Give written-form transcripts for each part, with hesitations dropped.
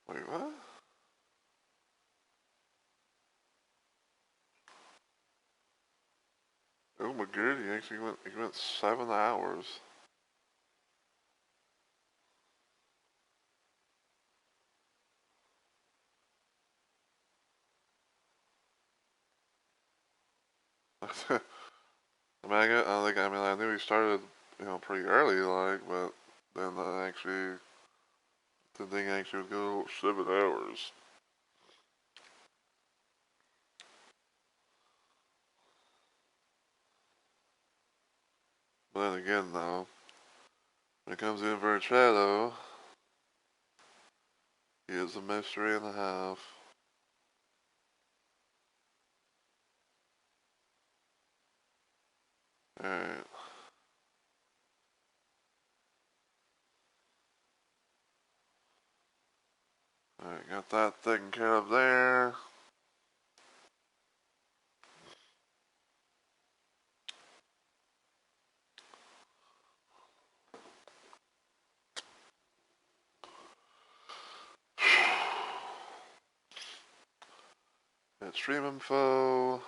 Wait, what? Oh my god, he went 7 hours. I knew he started, pretty early, like, but then the thing actually would go 7 hours. But then again, though, when it comes to Invert Shadow, he is a mystery and a half. Alright. Alright, got that taken care of there. Got stream info.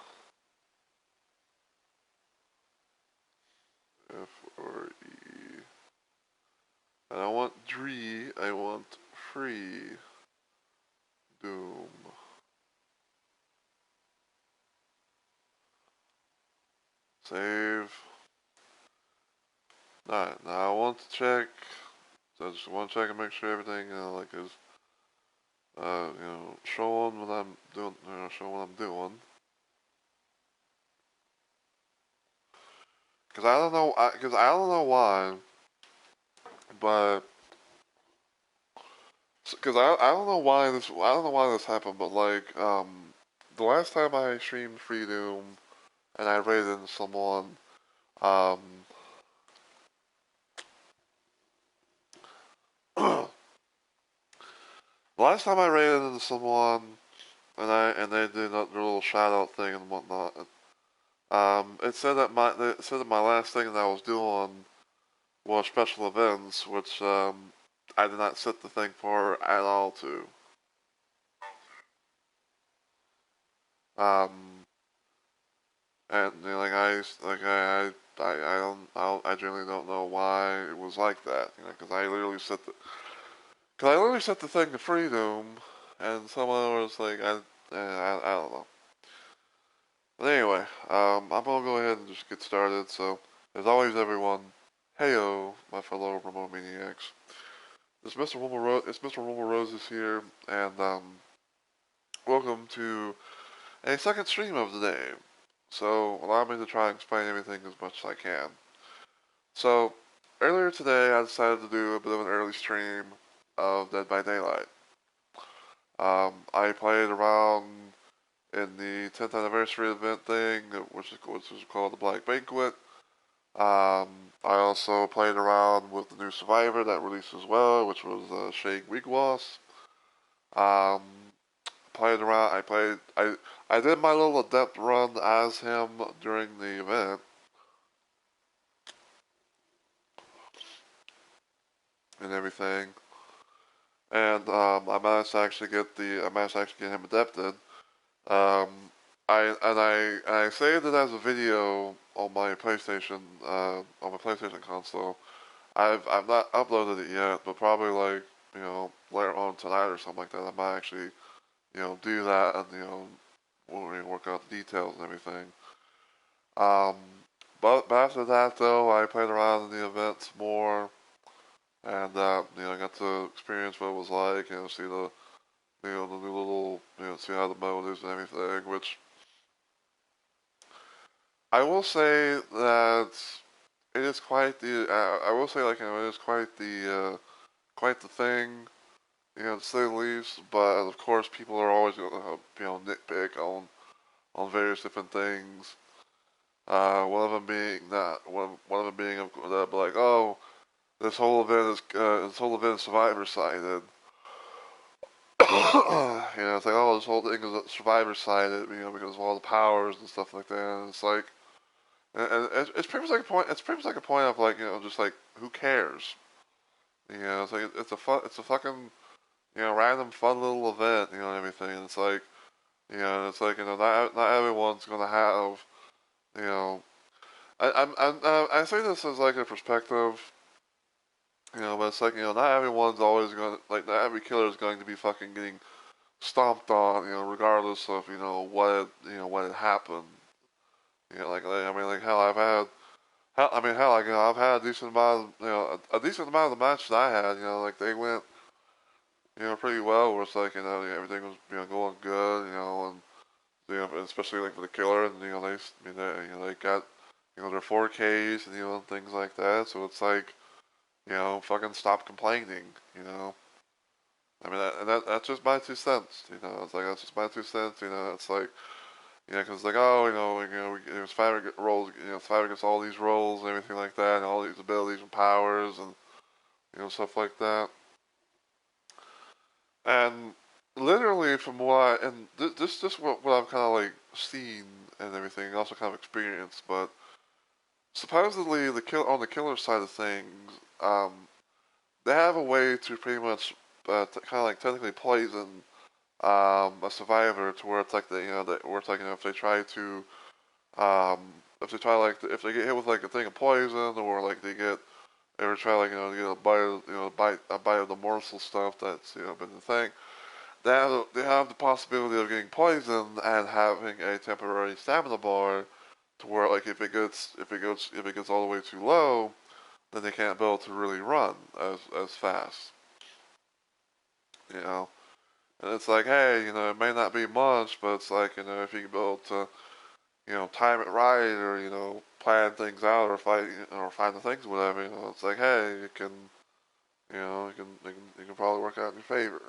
F or E. I don't want Dree, I want FreeDooM. Save. Alright, now I want to check. So I just want to check and make sure everything, is, showing what I'm doing, showing what I'm doing. Cause I don't know why, but because I don't know why this happened, but like the last time I streamed FreeDooM and I raided someone, um the last time I raided into someone and they did their little shout out thing and whatnot, it said that my last thing that I was doing was special events, which I did not set the thing for at all to. Um, and I generally don't know why it was like that, because I literally set the thing to FreeDooM, and someone was like, I don't know. But anyway, I'm gonna go ahead and just get started. So, as always, everyone, heyo, my fellow remote maniacs. It's Mr. Wilbur Roses here, and welcome to a second stream of the day. So, allow me to try and explain everything as much as I can. So, earlier today, I decided to do a bit of an early stream of Dead by Daylight. I played around in the 10th anniversary event thing, which is called the Black Banquet. I also played around with the new Survivor that released as well, which was Shake Wigwas. Um, played around. I did my little adept run as him during the event and everything, and I managed to actually get him adapted. Um, I saved it as a video on my PlayStation console. I've not uploaded it yet, but probably like later on tonight or something like that. I might actually do that and work out the details and everything. Um, but after that though, I played around in the events more, and I got to experience what it was like. See the new little see how the mode is and everything. Which I will say that it is quite the. I will say like it is quite the thing. To say the least. But of course, people are always going to nitpick on various different things. One of them being one of them being that like, oh, this whole event is survivor sided. It's like, oh, this whole thing is survivor sided, because of all the powers and stuff like that. And it's like, and it's pretty much like a point. It's pretty much like a point of like, just like, who cares? It's like it's a fucking random fun little event, and everything. And it's like, not everyone's gonna have, you know, I say this as like a perspective, but it's like, not everyone's always gonna, like, not every killer is going to be fucking getting stomped on, regardless of, what had happened. I mean, like, hell, I've had a decent amount, a decent amount of the matches I had, like, they went, pretty well, where it's like, everything was, going good, and, especially, like, for the killer, and, they got, their 4Ks, and things like that, so it's like, fucking stop complaining, I mean, that's just my 2 cents, it's like, that's just my 2 cents, it's like, because like, oh, it was five roles, five against all these roles and everything like that, and all these abilities and powers and stuff like that. And literally, from what and this what I've kind of like seen and everything, and also kind of experienced, but supposedly on the killer side of things, they have a way to pretty much kind of like technically poison a survivor to where it's like where it's like if they try to Um, if they get hit with like a thing of poison, or like they get ever try like to get a bite of, a bite of the morsel stuff that's been the thing, they have the possibility of getting poisoned and having a temporary stamina bar, to where like if it gets all the way too low, then they can't be able to really run as fast, you know. And it's like, hey, it may not be much, but it's like, if you can be able to time it right, or plan things out, or find the things, whatever. It's like, hey, you can, you can probably work out in your favor.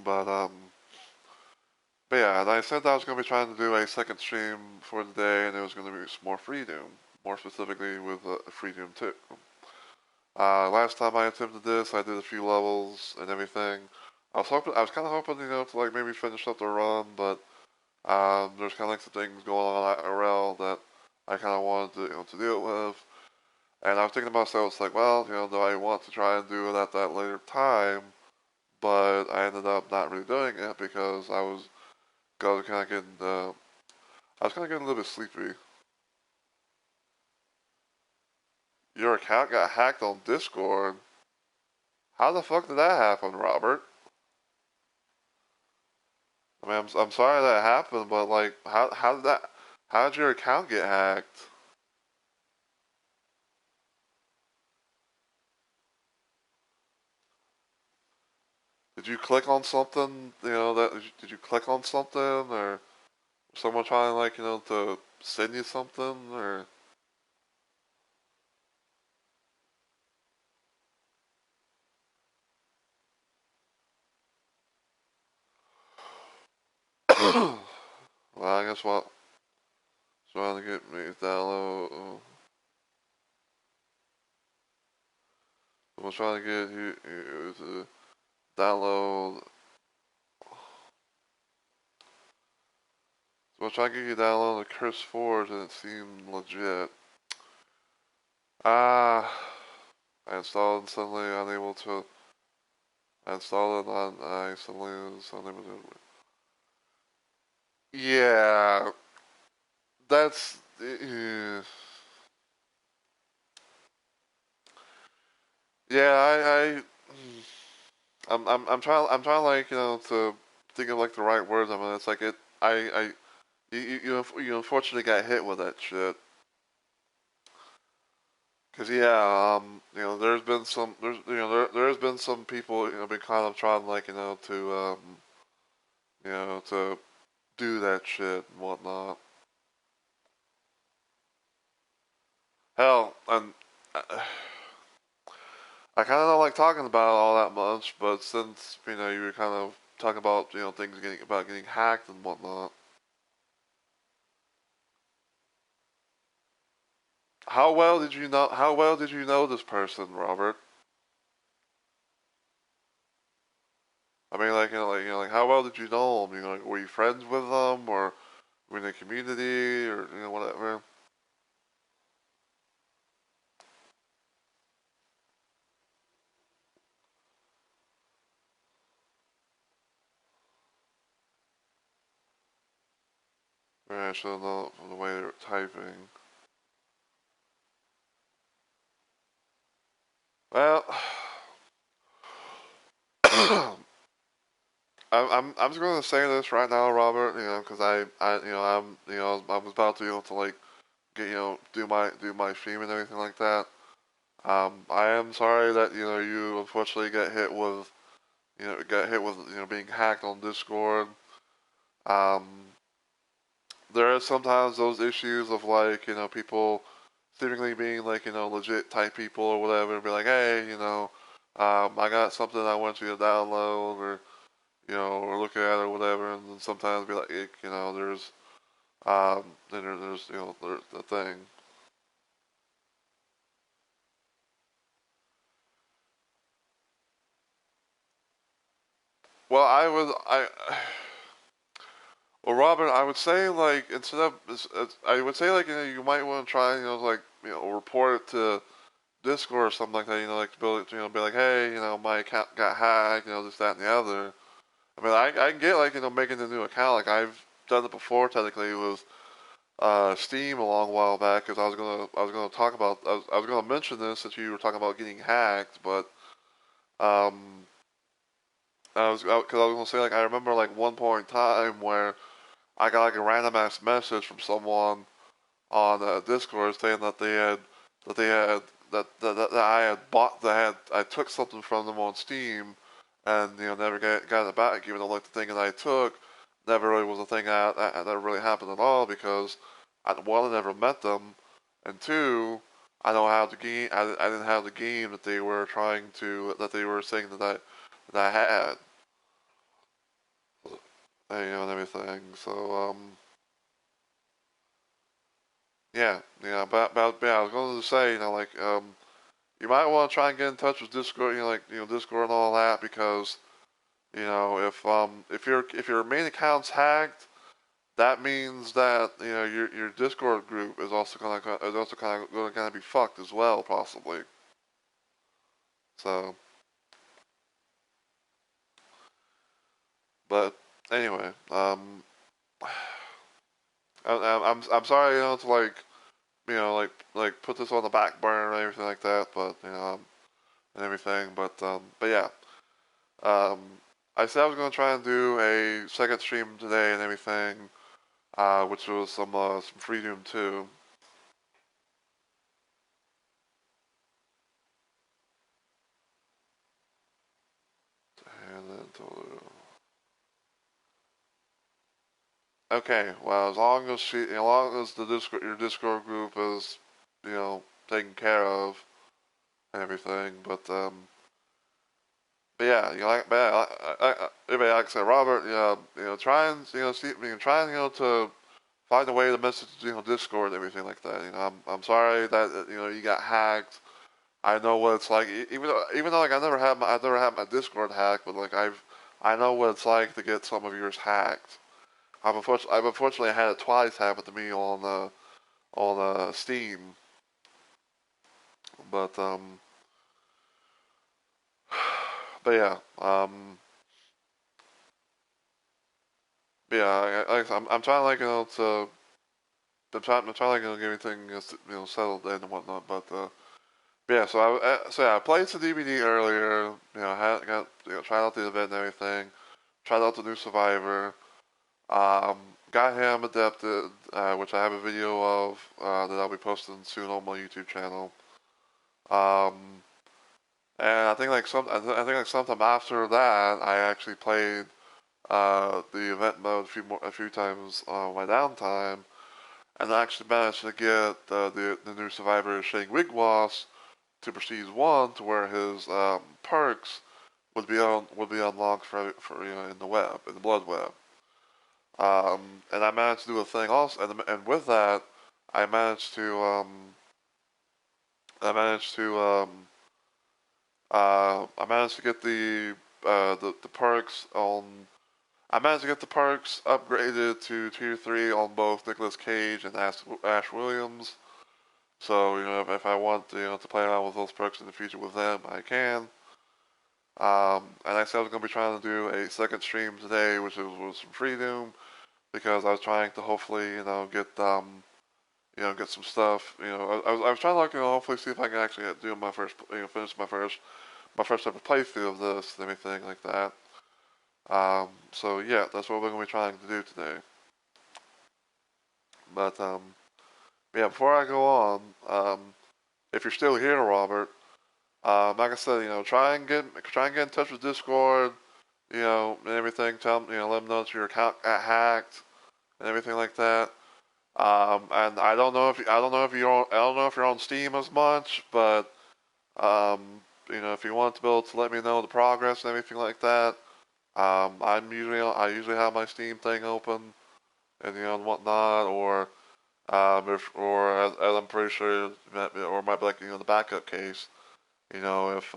but but yeah, and I said that I was gonna be trying to do a second stream for the day, and it was gonna be more FreeDooM, more specifically with FreeDooM 2. Last time I attempted this, I did a few levels and everything. I was kind of hoping, to like maybe finish up the run, but there's kind of like some things going on at IRL that I kind of wanted to, to deal with. And I was thinking to myself, it's like, well, do I want to try and do it at that later time? But I ended up not really doing it because kind of getting, I was kind of getting a little bit sleepy. Your account got hacked on Discord. How the fuck did that happen, Robert? I mean, I'm sorry that happened, but like, how did your account get hacked? Did you click on something? Did you click on something, or someone trying like to send you something, or? Well, I guess what trying to get me to download. Someone's trying to get you to download. Someone's trying to get you to download the Curse Forge, and it seemed legit. Ah, I installed and suddenly unable to. I installed it on. I suddenly was unable to. Yeah, that's. Yeah, I'm trying like to think of like the right words. I mean, it's like it. You unfortunately got hit with that shit. Cause yeah, there's been some people been kind of trying like to do that shit and whatnot. Hell, and I kind of don't like talking about it all that much, but since you were kind of talking about things getting hacked and whatnot. How well did you know? How well did you know this person, Robert? I mean, like like how well did you know them? Like, were you friends with them, or were in the community, or whatever? Maybe I should know from the way they're typing. Well, I'm just gonna say this right now, Robert. Because I was about to, to like get, do my stream and everything like that. I am sorry that you unfortunately get hit with being hacked on Discord. Um, there are sometimes those issues of like people seemingly being like legit type people or whatever, and be like, hey, I got something I want you to download or or look at or whatever, and then sometimes be like, there's there's the thing. Well, well, Robin, I would say like instead of I would say like you might want to try like report it to Discord or something like that. Like to build be like, hey, my account got hacked. This, that, and the other. I mean, I can get like making a new account. Like I've done it before technically with Steam a long while back because I was gonna talk about I was gonna mention this since you were talking about getting hacked, but um because I was gonna say like I remember like one point in time where I got like a random ass message from someone on Discord saying that they had that I had bought I took something from them on Steam and never got it back, even though like the thing that I took never really was a thing that really happened at all because one, I never met them, and two, I don't have the game. I didn't have the game that they were that they were saying that I had, and everything. So yeah, but yeah, I was going to say, like you might want to try and get in touch with Discord, like Discord and all that, because if your main account's hacked, that means that your Discord group is also gonna be fucked as well, possibly. So, but anyway, I'm sorry, to like put this on the back burner and everything like that, but and everything, but yeah, um, I said I was gonna try and do a second stream today and everything, which was some FreeDooM too. And then okay, well, as long as your Discord group is, taken care of and everything, but yeah, like I said, Robert, try and see, try and to find a way to message, Discord and everything like that. I'm sorry that you got hacked. I know what it's like. Even though like I've never had my Discord hacked, but like I know what it's like to get some of yours hacked. I've unfortunately had it twice happen to me on Steam, but but yeah, but yeah. I'm trying like to I'm trying like get everything settled in and whatnot, but yeah. So yeah, I played some DVD earlier. Had got tried out the event and everything. Tried out the new Survivor. Um, got him adapted, which I have a video of that I'll be posting soon on my YouTube channel. Um, and I think like sometime after that, I actually played the event mode a few times on my downtime, and I actually managed to get the new survivor Shane Wigwas to Prestige 1 to where his perks would be unlocked for in the web, in the blood web. And I managed to do a thing also, and with that, I managed to I managed to I managed to get the perks on. I managed to get the perks upgraded to tier 3 on both Nicolas Cage and Ash Williams. So if I want to play around with those perks in the future with them, I can. And I said I was gonna be trying to do a second stream today, which was some FreeDooM, because I was trying to hopefully, get some stuff. I was trying to like, hopefully see if I can actually do my first, finish my first ever playthrough of this and everything like that. So yeah, that's what we're gonna be trying to do today. But yeah, before I go on, if you're still here, Robert, like I said, try and get in touch with Discord, and everything. Let them know that your account got hacked and everything like that. And I don't know if you're on Steam as much, but if you want to be able to let me know the progress and everything like that, I usually have my Steam thing open and whatnot, or as I'm pretty sure, or might be like the backup case, if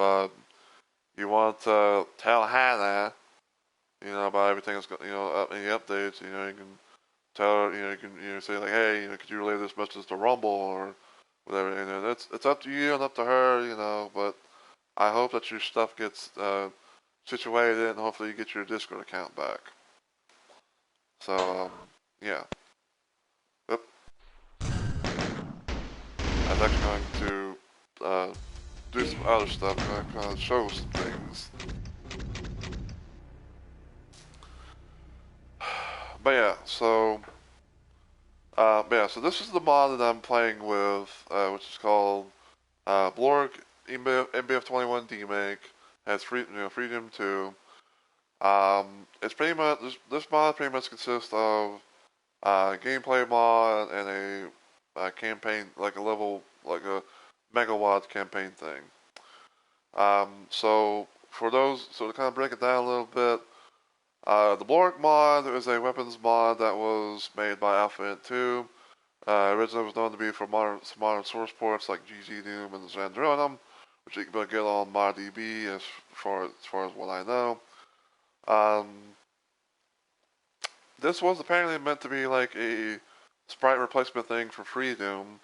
you want to tell Hannah, about everything that's any updates, you can tell her, you can say like, hey, could you relay this message to Rumble or whatever, it's up to you and up to her, but I hope that your stuff gets situated and hopefully you get your Discord account back. So yeah, yep. I was actually going to do some other stuff, kind of show some things. But yeah, so this is the mod that I'm playing with, which is called Blorg MBF21 DMake. Has FreeDooM 2. It's pretty much this mod pretty much consists of gameplay mod and a campaign, like a level, like a megawatt campaign thing. So to kind of break it down a little bit, the Blorg mod is a weapons mod that was made by Alpha Int 2. Originally was known to be for modern source ports like GG Doom and Zandronum, which you can get on ModDB as far as what I know. Um, this was apparently meant to be like a sprite replacement thing for FreeDooM,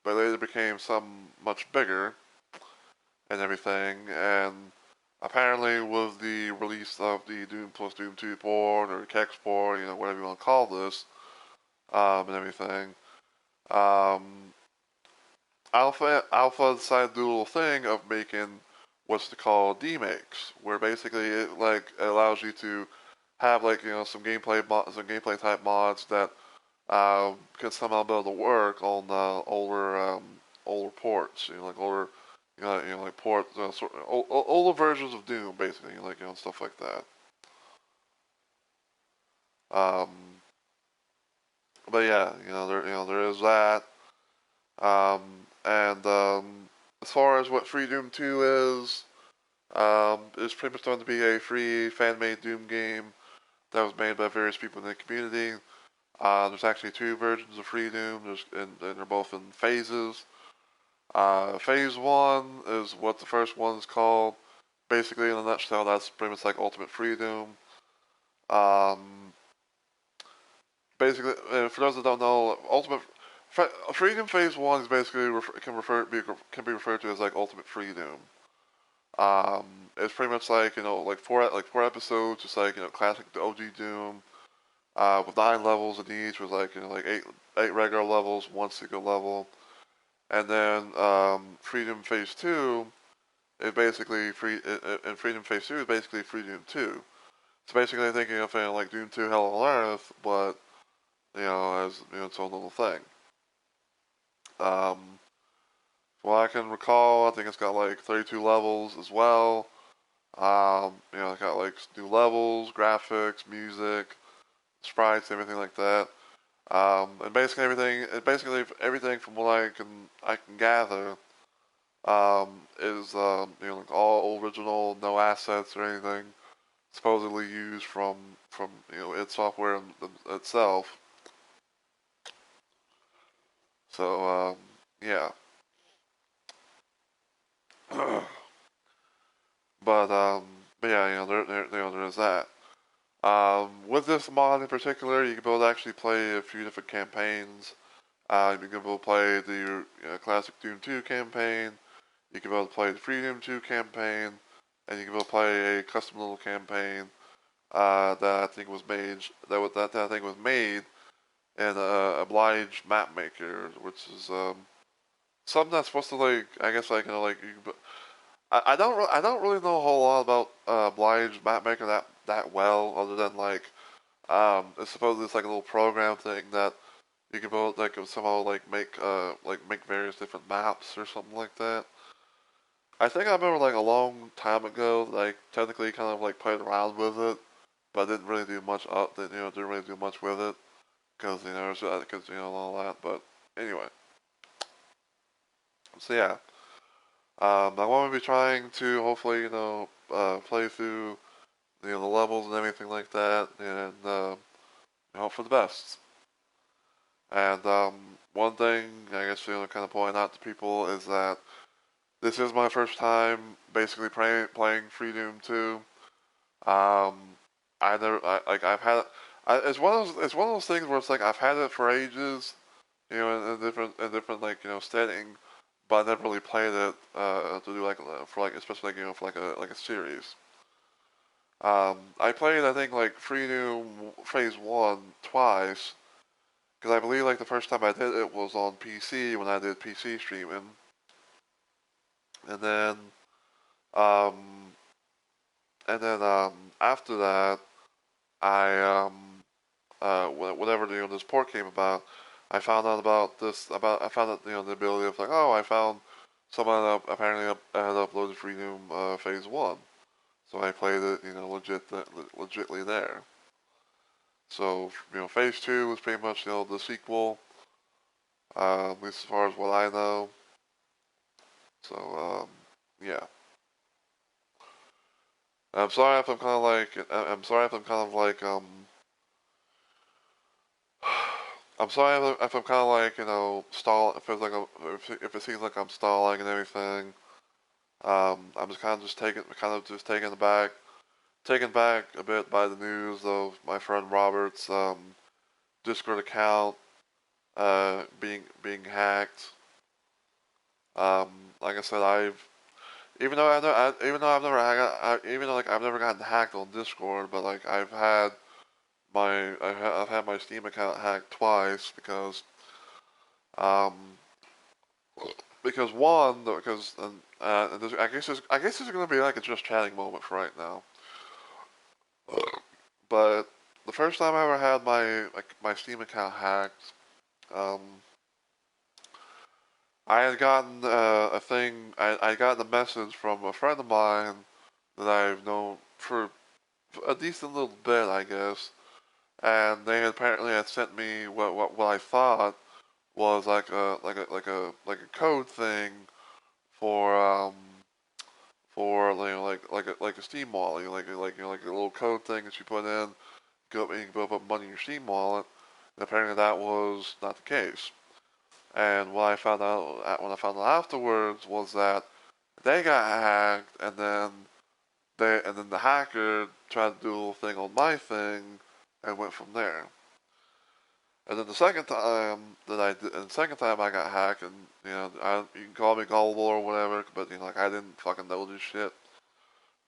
but later became something much bigger and everything. And apparently, with the release of the Doom plus Doom 2 port or Kex port, whatever you want to call this, and everything, um, Alpha decided to do a little thing of making what's call demakes, where basically it allows you to have some gameplay type mods that can somehow be able to work on older ports, like older like older versions of Doom, basically, stuff like that. Um, but yeah, there is that. And as far as what FreeDooM 2 is, it's pretty much going to be a free fan-made Doom game that was made by various people in the community. There's actually two versions of FreeDooM, and they're both in phases. Phase 1 is what the first one is called. Basically, in a nutshell, that's pretty much like Ultimate FreeDooM. Um, Basically, for those that don't know, FreeDooM Phase 1 is basically can be referred to as like Ultimate FreeDooM. It's pretty much like four episodes, just like classic OG Doom, with 9 levels in each, with like eight regular levels, one secret level, and then FreeDooM Phase 2 is basically and FreeDooM Phase 2 is basically FreeDooM 2. So basically, thinking of it like Doom 2 Hell on Earth, but as its own little thing. Um, Well, I can recall, I think it's got like 32 levels as well. It's got like new levels, graphics, music, sprites, everything like that. And basically everything from what I can gather, is like all original, no assets or anything, supposedly used from its software itself. So yeah. but but yeah, there is that. With this mod in particular, you can be able to actually play a few different campaigns. You can be able to play the classic Doom 2 campaign. You can be able to play the FreeDoom 2 campaign, and you can be able to play a custom little campaign that I think was made that I think was made in Oblige Map Maker, which is something that's supposed to like I guess like I don't really know a whole lot about Oblige Map Maker that well, other than like it's supposedly it's like a little program thing that you can both like somehow like make various different maps or something like that. I think I remember like a long time ago, like technically kind of like played around with it, but didn't really do much didn't really do much with it because because all that. But anyway, so yeah, I want to be trying to hopefully play through the levels and everything like that, and hope for the best. And one thing I guess kind of point out to people is that this is my first time basically playing FreeDooM 2. Um, I never like I've had it's one of those things where it's like I've had it for ages, in different like setting, but I never really played it to do like for like especially like for like a series. I played I think like FreeDooM Phase One twice because I believe like the first time I did it was on PC when I did PC streaming, and then um after that I whenever this port came about, I found out about this about I found out the ability of like I found someone apparently had uploaded FreeDOOM Phase One, so I played it legitly there. So Phase Two was pretty much the sequel, at least as far as what I know. So yeah, I'm sorry if I'm kind of like I'm sorry if I'm kind of like I'm sorry if I'm kind of like stall if it's like if it seems like I'm stalling and everything. I'm just taken back a bit by the news of my friend Robert's Discord account being hacked. Like I said, even though I've never even though like I've never gotten hacked on Discord, but like I've had my Steam account hacked twice um because one because I guess there's gonna be like a just chatting moment for right now. But the first time I ever had my Steam account hacked, um, I had gotten a thing. I got a message from a friend of mine that I've known for a decent little bit, I guess, and they apparently had sent me what I thought was like a code thing for like a Steam wallet, like a little code thing that you put in, go up and you can put money in your Steam wallet. And apparently that was not the case. And what I found out afterwards was that they got hacked, and then the hacker tried to do a little thing on my thing, and went from there. And then the second time I got hacked, and you can call me gullible or whatever, but like I didn't fucking know this shit.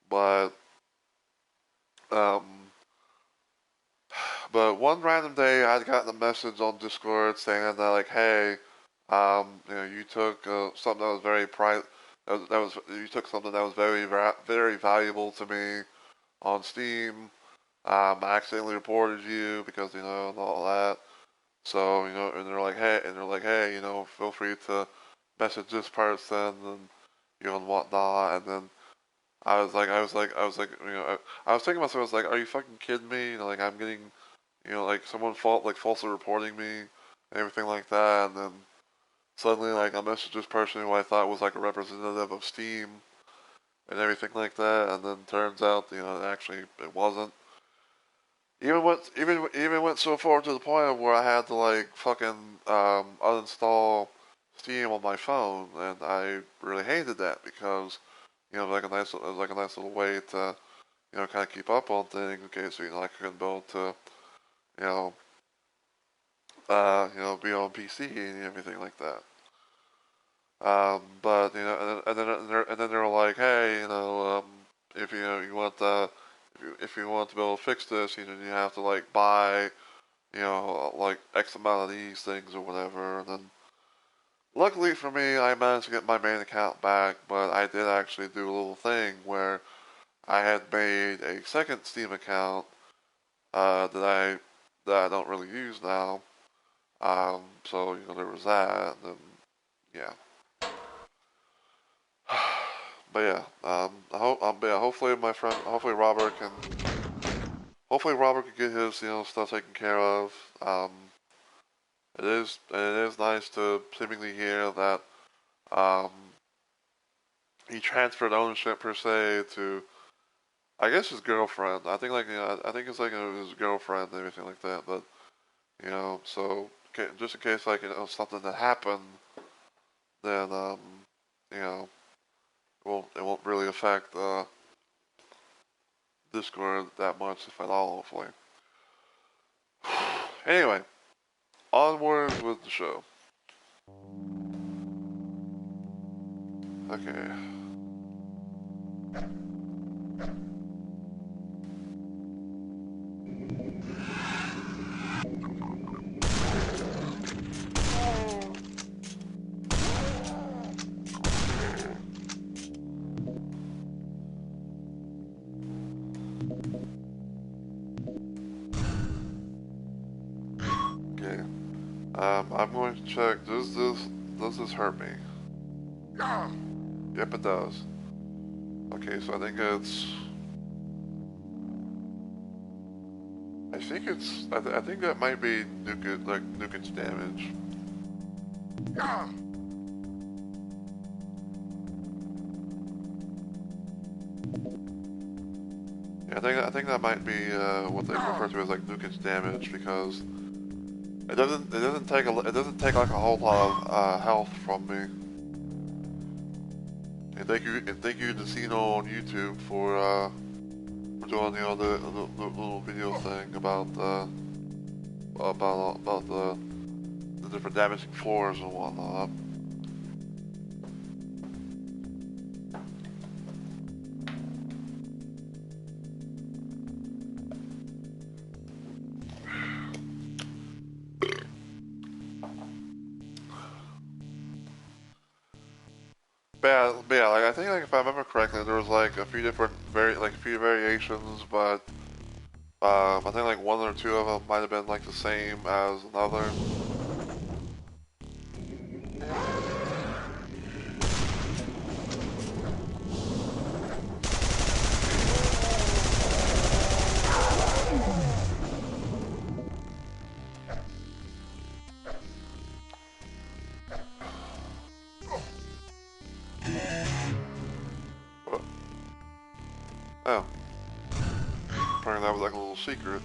But um, but one random day I'd gotten a message on Discord saying that like, hey, you took something that was very private. That was you took something that was very valuable to me on Steam. I accidentally reported you because and all that. So and they're like, hey, feel free to message this person and and whatnot. And then I was thinking to myself, I was like, are you fucking kidding me? Like I'm getting, like someone falsely reporting me and everything like that. And then suddenly, like I messaged this person who I thought was like a representative of Steam and everything like that. And then turns out, actually it wasn't. Even went so far to the point of where I had to like fucking uninstall Steam on my phone, and I really hated that because it was like a nice little way to kind of keep up on things in case I couldn't be able to you know be on PC and everything like that. But and then they're like, hey, if you want if you want to be able to fix this, you have to like buy, like X amount of these things or whatever. And then, luckily for me, I managed to get my main account back, but I did actually do a little thing where I had made a second Steam account that I don't really use now. So there was that, and then yeah. But yeah, yeah, hopefully Robert can get his stuff taken care of. It is nice to seemingly hear that um, he transferred ownership per se to, I guess, his girlfriend. I think I think it's like his girlfriend and everything like that. But so just in case like something that happened, then you know it won't really affect Discord that much, if at all, hopefully. Anyway, onwards with the show. Okay. Okay. I'm going to check. Does this hurt me? Yep, it does. Okay, so I think it's. I think that might be Nuken's damage. Yeah, I think that might be what they refer to as like Nuken's damage, because it doesn't take like a whole lot of health from me. And thank you to Sino on YouTube for doing the little video thing about the different damaging floors and whatnot. But yeah, like I think like if I remember correctly, there was like a few variations, but I think like one or two of them might have been like the same as another. Oh, apparently that was like a little secret.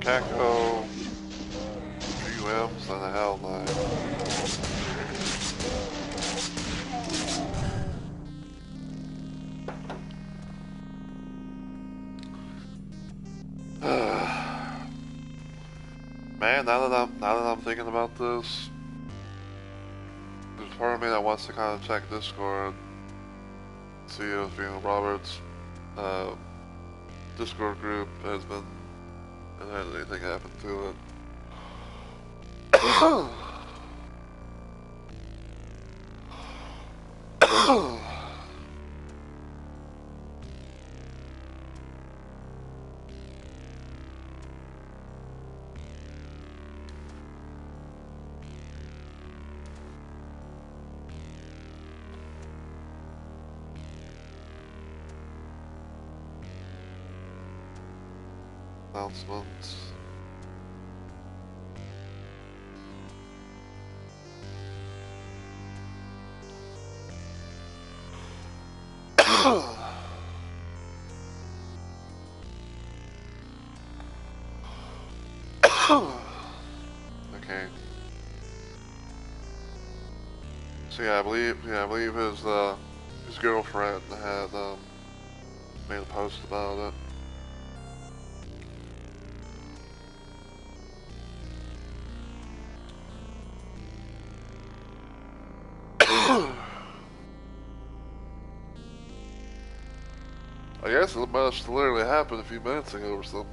Cacto, UMs, and the Hell Knight. Man, now that I'm thinking about this, there's part of me that wants to kind of check Discord, see if Robert's uh, Discord group has anything happened to it. Announcements. Okay. So I believe his girlfriend had made a post about it. I guess it must literally happened a few minutes ago or something.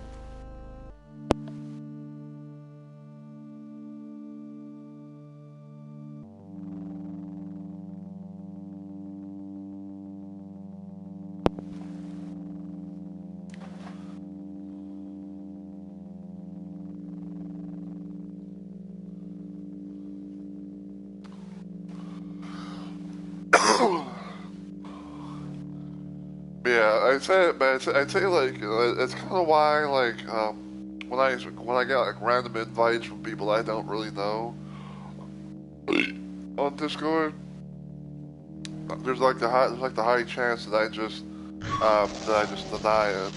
Yeah, I'd say like it's kind of why like when I get like random invites from people I don't really know on Discord, there's like the high chance that I just deny it.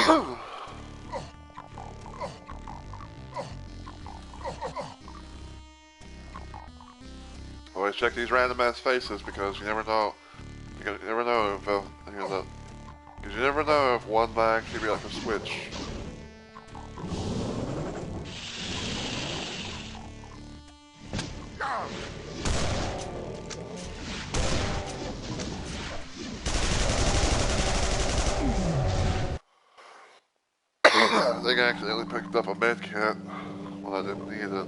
Oh. Always check these random ass faces because you never know. You never know if because you never know if one might actually be like a switch. I think I accidentally picked up a med kit when I didn't need it.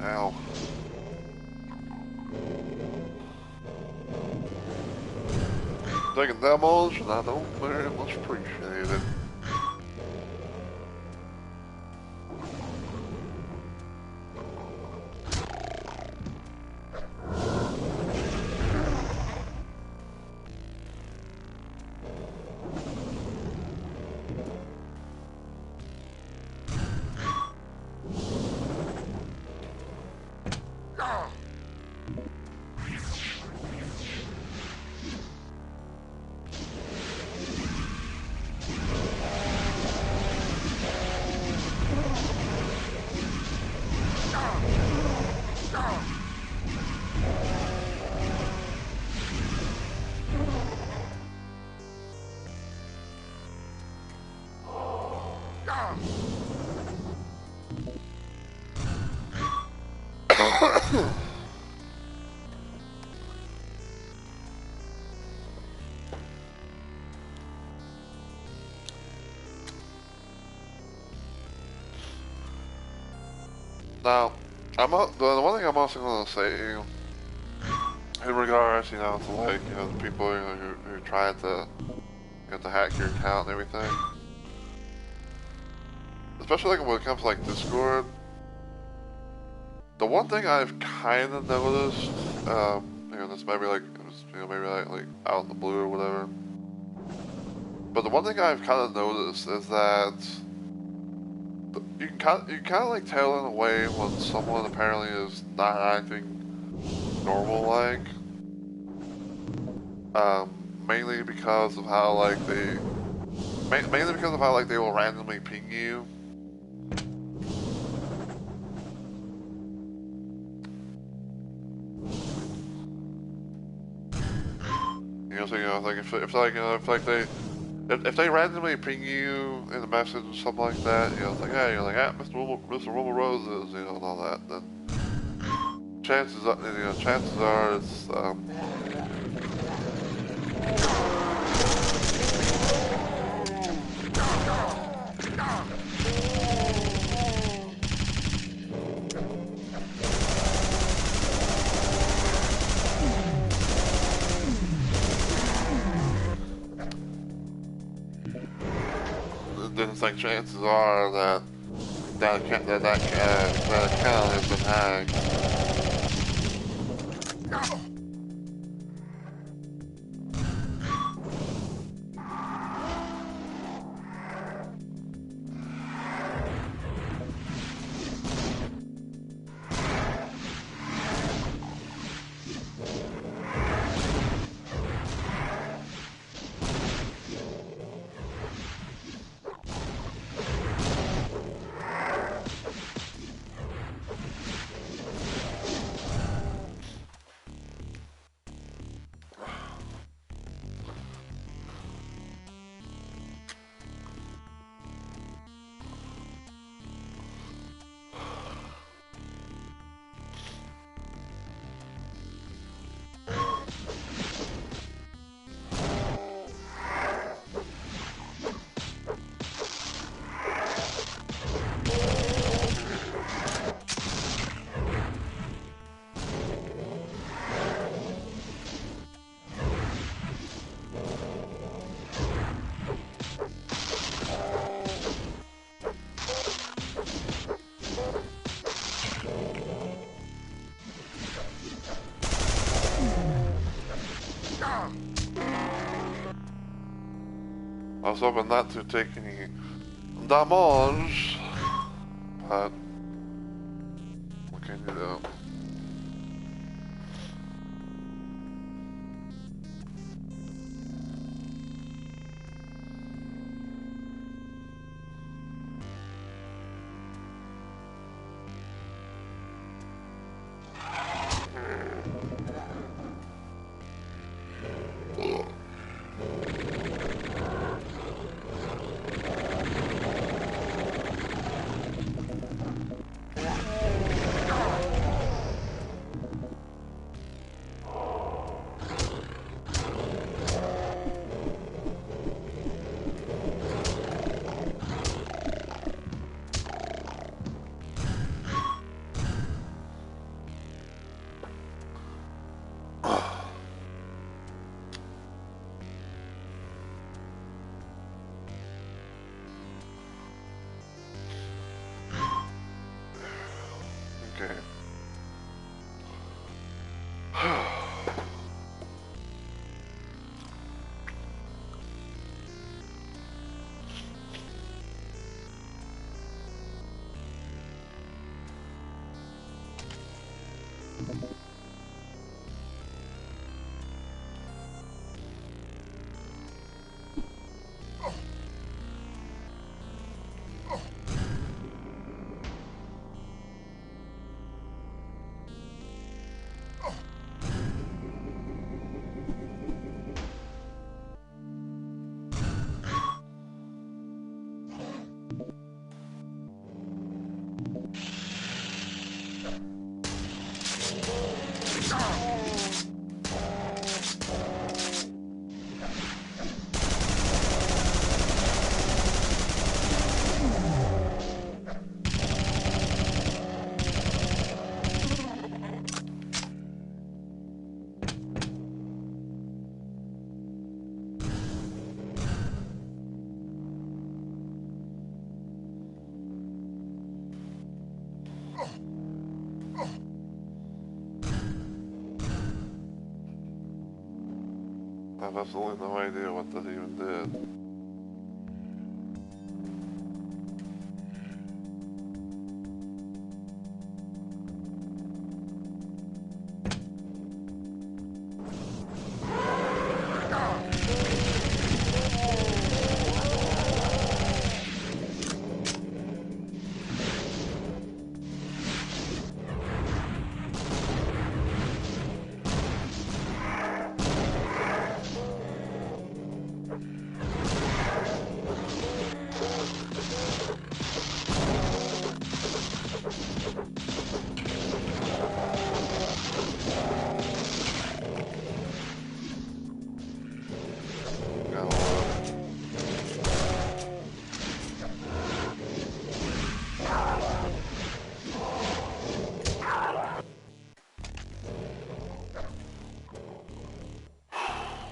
Ow. Taking damage, and I don't very much appreciate it. Now, the one thing I'm also going to say in regards, to like, the people, who tried to, to hack your account and everything, especially like when it comes to like Discord, the one thing I've kind of noticed, this maybe like, maybe like out in the blue or whatever, but the one thing I've kind of noticed is that you can kind of like tell in a way when someone apparently is not acting normal like, mainly because of how like mainly because of how like they will randomly ping you. So like if they randomly ping you in a message or something like that, it's like, hey, you're like, Mr. Wilbur Roses, and all that, then chances are it's, then it's like chances are that account has been hacked. I was hoping not to take any damage, but what can you do? have absolutely no idea what that even did.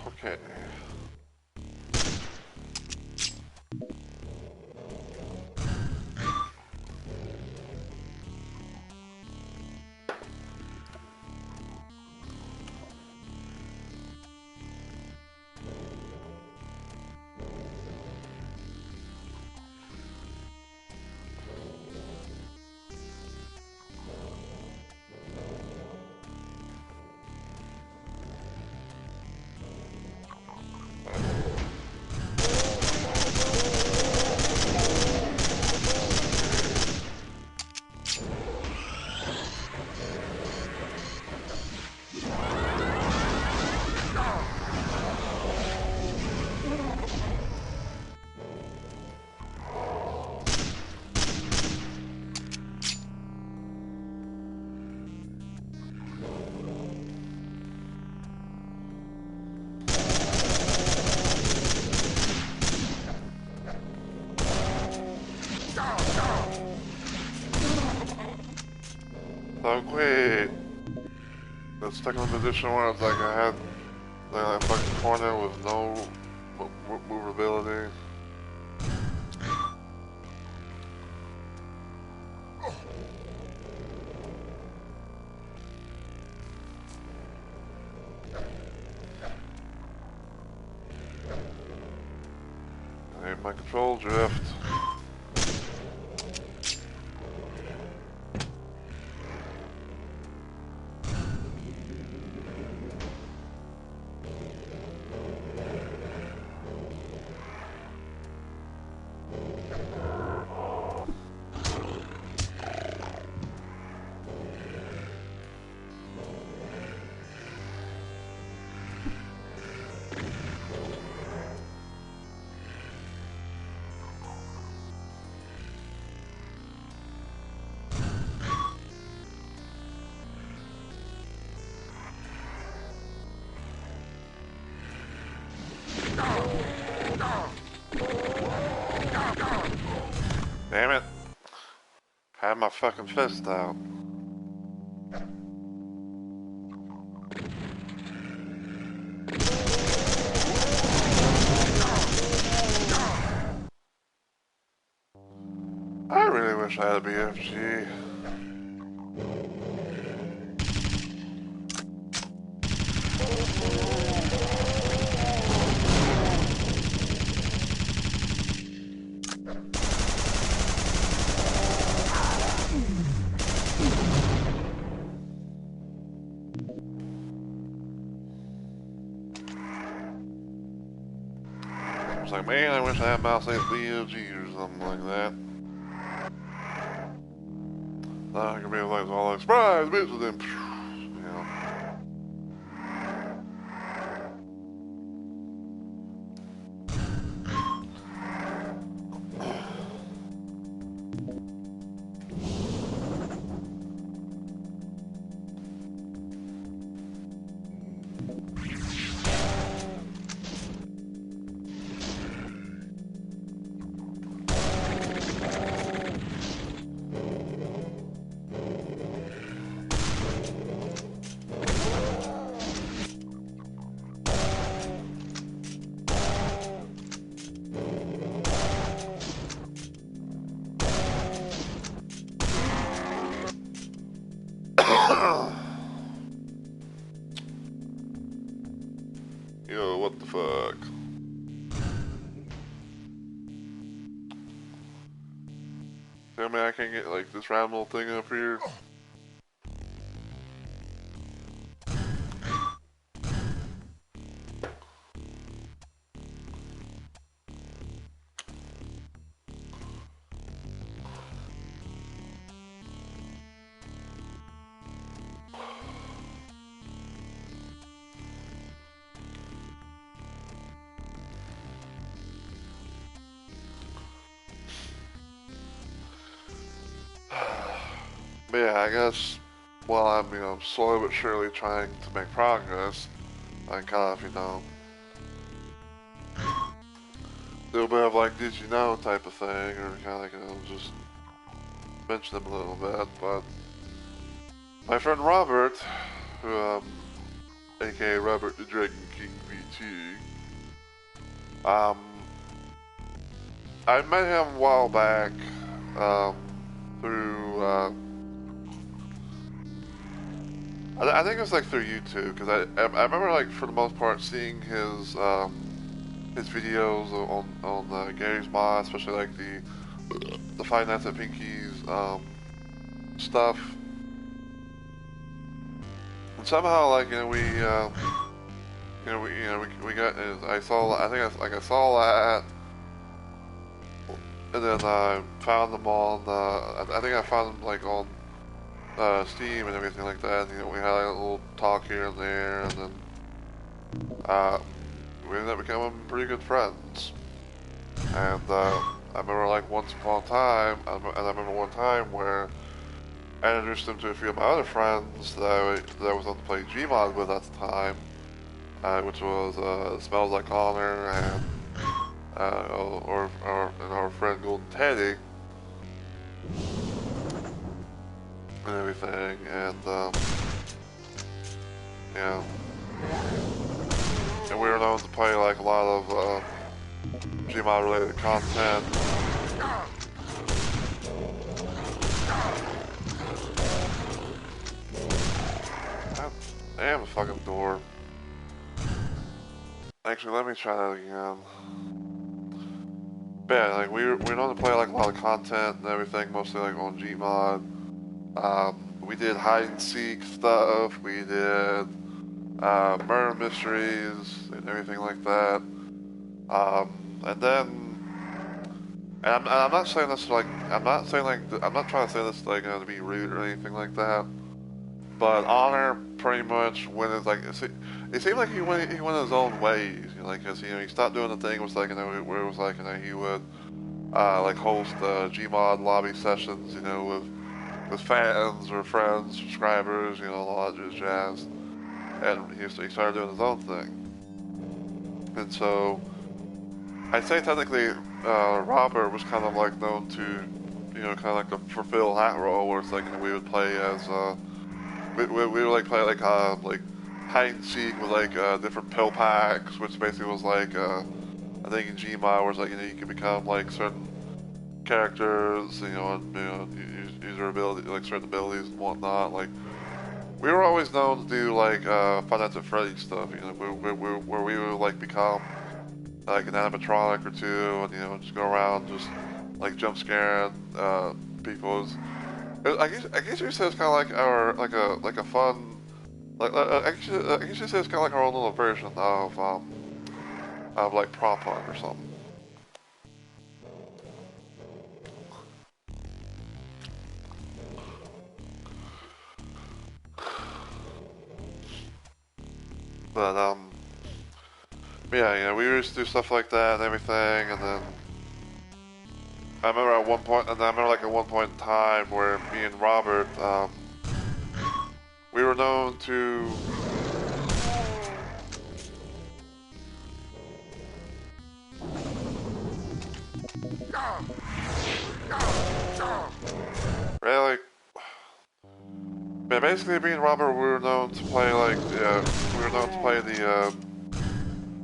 Okay. So wait, let's take a position where it's like I had like a fucking corner with no movability. I need my control drift. Damn it. I had my fucking fist out. I really wish I had a BFG. It's like, man, I wish I had mouse 8 BFG or something like that. Then I could be like, all like, surprise, bitch, and then, you know. quick. Tell me I can get like this round little thing up here. But yeah, I guess while I'm, slowly but surely trying to make progress, I kind of, do a bit of like, did you know type of thing, or kind of like, just mention them a little bit. But my friend Robert, who, aka Robert the Dragon King VT, I met him a while back, through, I think it was like through YouTube, because I remember like for the most part seeing his videos on Gary's mod, especially like the Five Nights at Pinky's stuff, and somehow like we got I saw that, and then I found them on I think I found them like on Steam and everything like that. And, we had like, a little talk here and there, and then we ended up becoming pretty good friends. And I remember like once upon a time, and I remember one time where I introduced him to a few of my other friends that I was on the play Gmod with at the time, which was Smells Like Honor and our friend Golden Teddy and everything, and yeah, and we were known to play like a lot of Gmod related content. Damn the fucking door. Actually, let me try that again. But yeah, like we're known to play like a lot of content and everything, mostly like on Gmod. We did hide and seek stuff. We did murder mysteries and everything like that. And then, and I'm not saying this like I'm not trying to say this like to be rude or anything like that. But Honor pretty much went his like it seemed like he went his own ways, like cause he stopped doing the thing was like where it was like he would like host Gmod lobby sessions, with fans or friends, subscribers, all that jazz, and he started doing his own thing, and so I'd say technically Robert was kind of like known to kind of like to fulfill that role where it's like we would play as we would like play like hide and seek with like different pill packs, which basically was like I think in Gmod where it's like you can become like certain characters, and user ability, like certain abilities and whatnot. Like we were always known to do like Five Nights at Freddy's stuff, where we would like become like an animatronic or two, and just go around just like jump scaring people. I guess you say it's kind of like our like a fun I guess you say it's kind of like our own little version of like prop hunt or something. But yeah, we used to do stuff like that and everything, and then I remember at one point in time where me and Robert, we were known to really, yeah, basically me and Robert, we were known to play like, we were known to play the,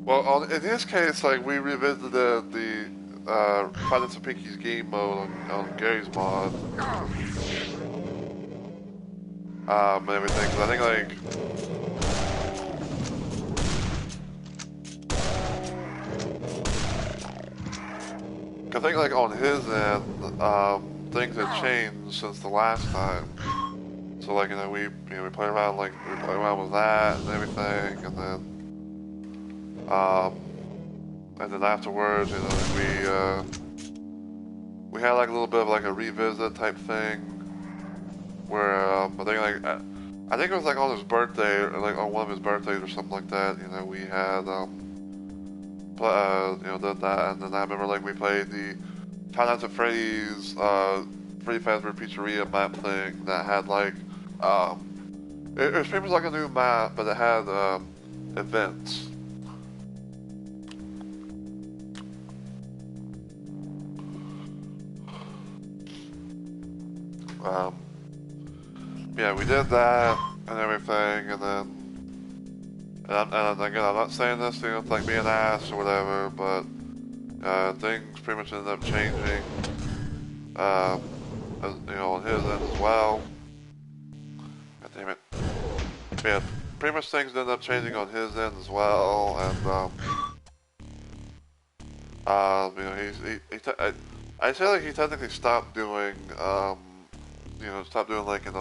well, in this case, like, we revisited the Five Nights at Pinky's game mode on Gary's mod. And everything, because I think, like, I think like on his end, things had changed since the last time. So like we play around with that and everything, and then afterwards, we had like a little bit of like a revisit type thing where I think it was like on his birthday or like on one of his birthdays or something like that. You know, we had did that, and then I remember like we played the Five Nights at Freddy's Freddy Fazbear Pizzeria map thing that had like it was pretty much like a new map, but it had events. Um, yeah, we did that and everything, and then and again, I'm not saying this, you know, it's like being an ass or whatever, but things pretty much ended up changing, you know, on his end as well. God damn it. Yeah, pretty much things ended up changing on his end as well, and you know, I say like he technically stopped doing, you know, stopped doing like, you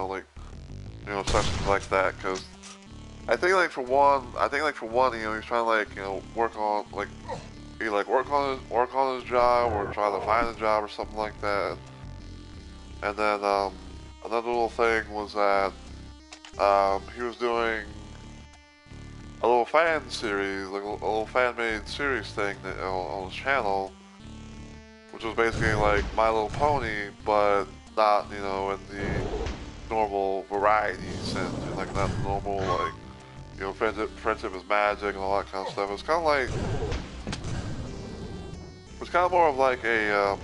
know, sessions like that, because I think like for one, you know, he's trying to like, you know, work on like, work on his job or try to find a job or something like that. And then another little thing was that he was doing a little fan series, like a little fan-made series thing on his channel, which was basically like My Little Pony, but not, you know, in the normal variety sense, like not the normal, like, you know, friendship is magic and all that kind of stuff. It's kind of like, it's kind of more of like a,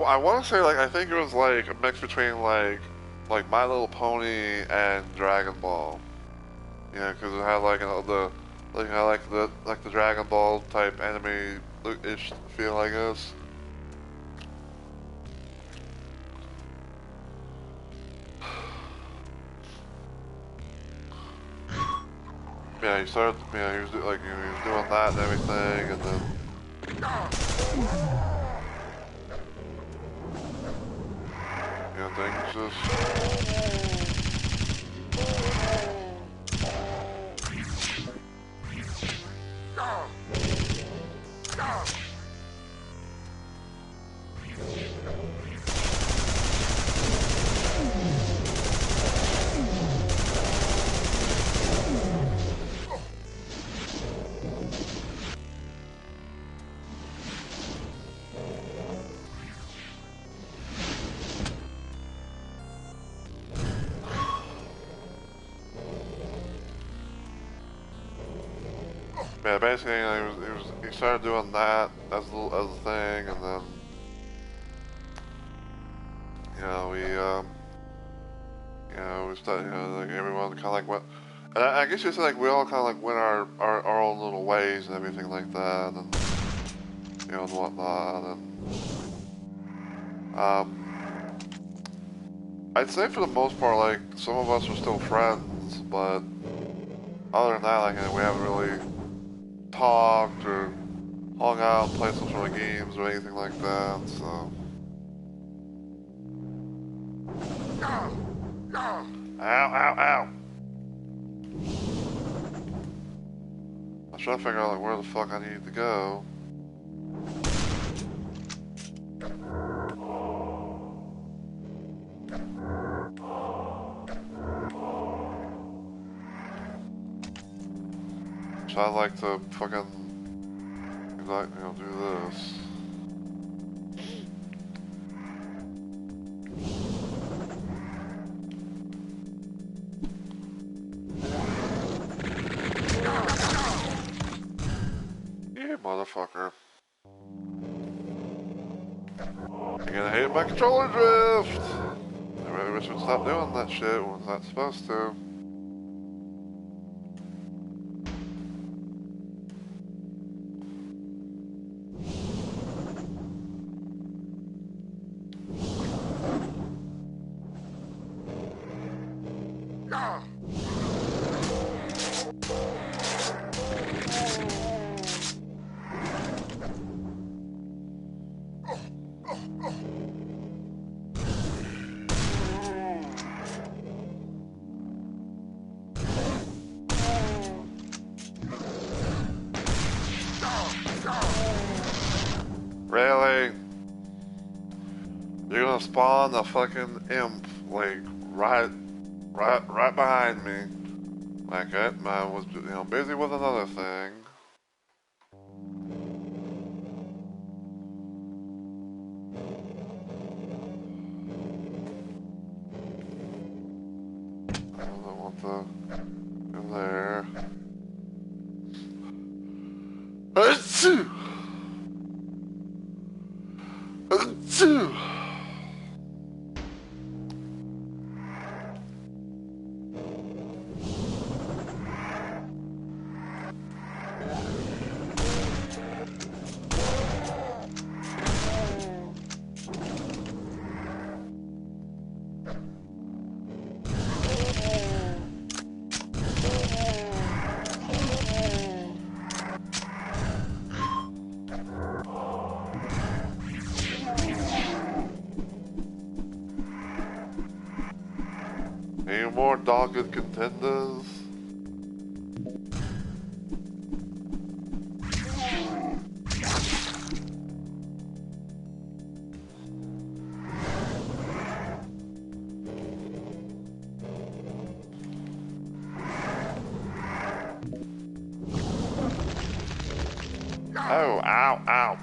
I want to say like I think it was like a mix between like My Little Pony and Dragon Ball. Yeah, because it had like, you know, the Dragon Ball type anime ish feel, I guess. Yeah, he started. Yeah, he was he was doing that and everything, and then. You know, things just. Yeah, basically, you know, he started doing that as a thing, and then, you know, we started, you know, like everyone kind of like went, and I guess you said like we all kind of like went our own little ways and everything like that, and you know, and whatnot, and I'd say for the most part, like some of us are still friends, but other than that, like, you know, we haven't really talked or hung out and played some sort of games or anything like that, so. Ow, ow, ow! I was trying to figure out like where the fuck I needed to go. So I'd like to fucking, like, you know, do this. You motherfucker. I'm gonna hate my controller drift. I really wish we'd stop doing that shit when it's not supposed to. Really? You're gonna spawn a fucking imp, like, right behind me. Like, I was, busy with another thing. I don't want to go there. Achoo! Achoo! Any more dogged contenders? Oh, ow, ow.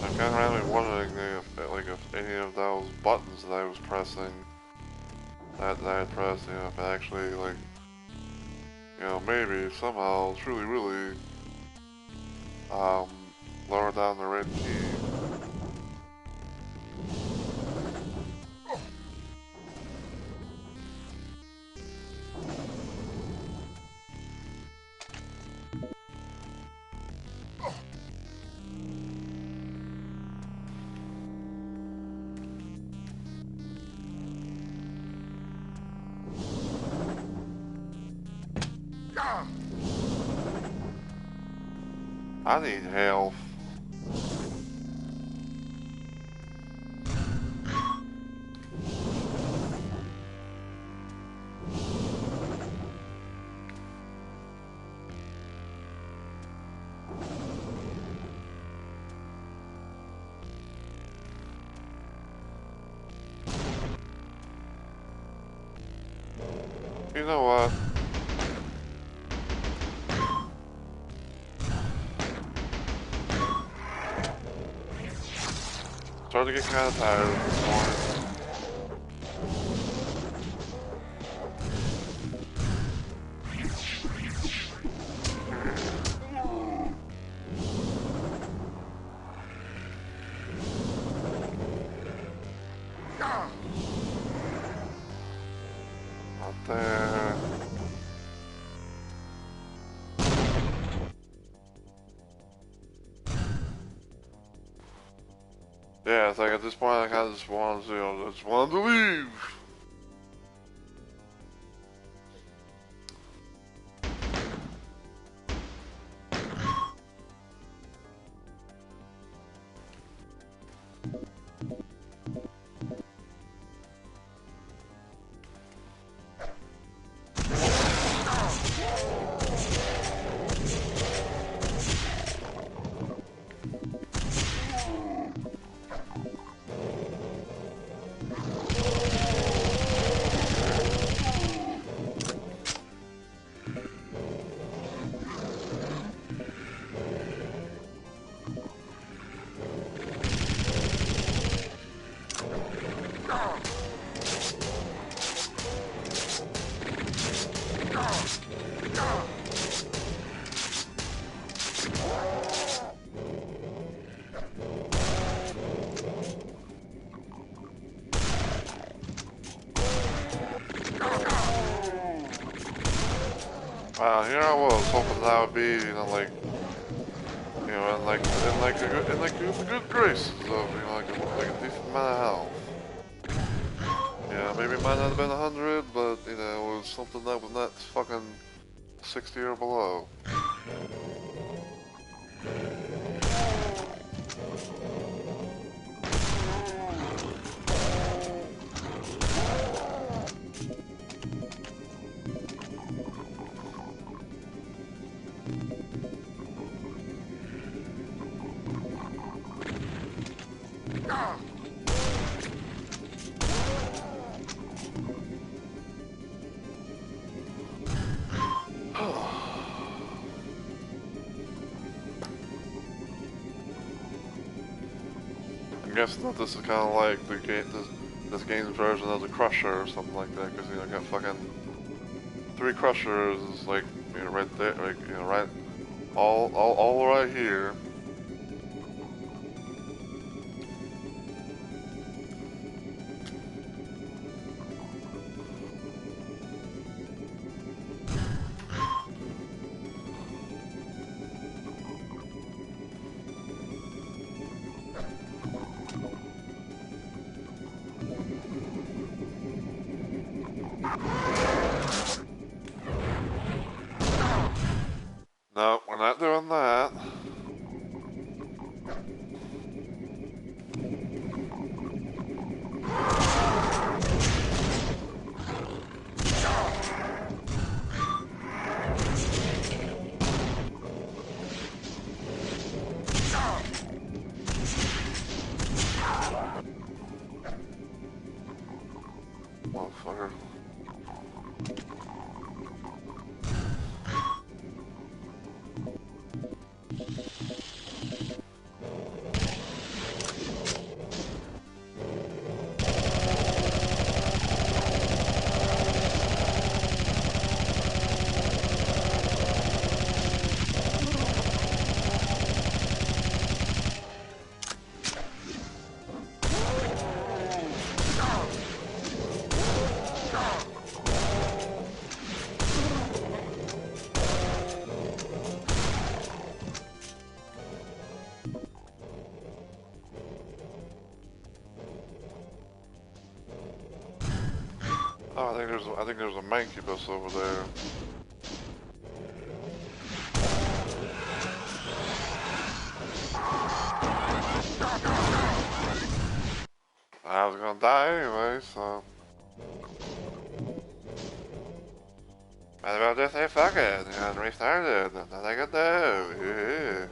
I'm kind of randomly wondering if any of those buttons that I was pressing, that I had pressed, if it actually, maybe somehow really, lower down the red key. I need health. You know what? Starting to get kind of tired at this point. Not there. Yeah, it's like at this point I kind of just wanted to, just wanted to leave. hoping that I would be, you know, like, you know, in the good graces of, you know, like a decent amount of health. Yeah, maybe it might not have been 100, but, you know, it was something that was not fucking 60 or below. I'm guessing that this is kind of like the game, this game's version of the Crusher or something like that, because, you know, I got fucking 3 Crushers, like, you know, right there, like, you know, right, all right here. No, we're not doing that. Motherfucker. Oh, I think there's a mancubus over there. I was gonna die anyway, so. Might as well just say fuck it and restart it. Nothing I can do. Yeah.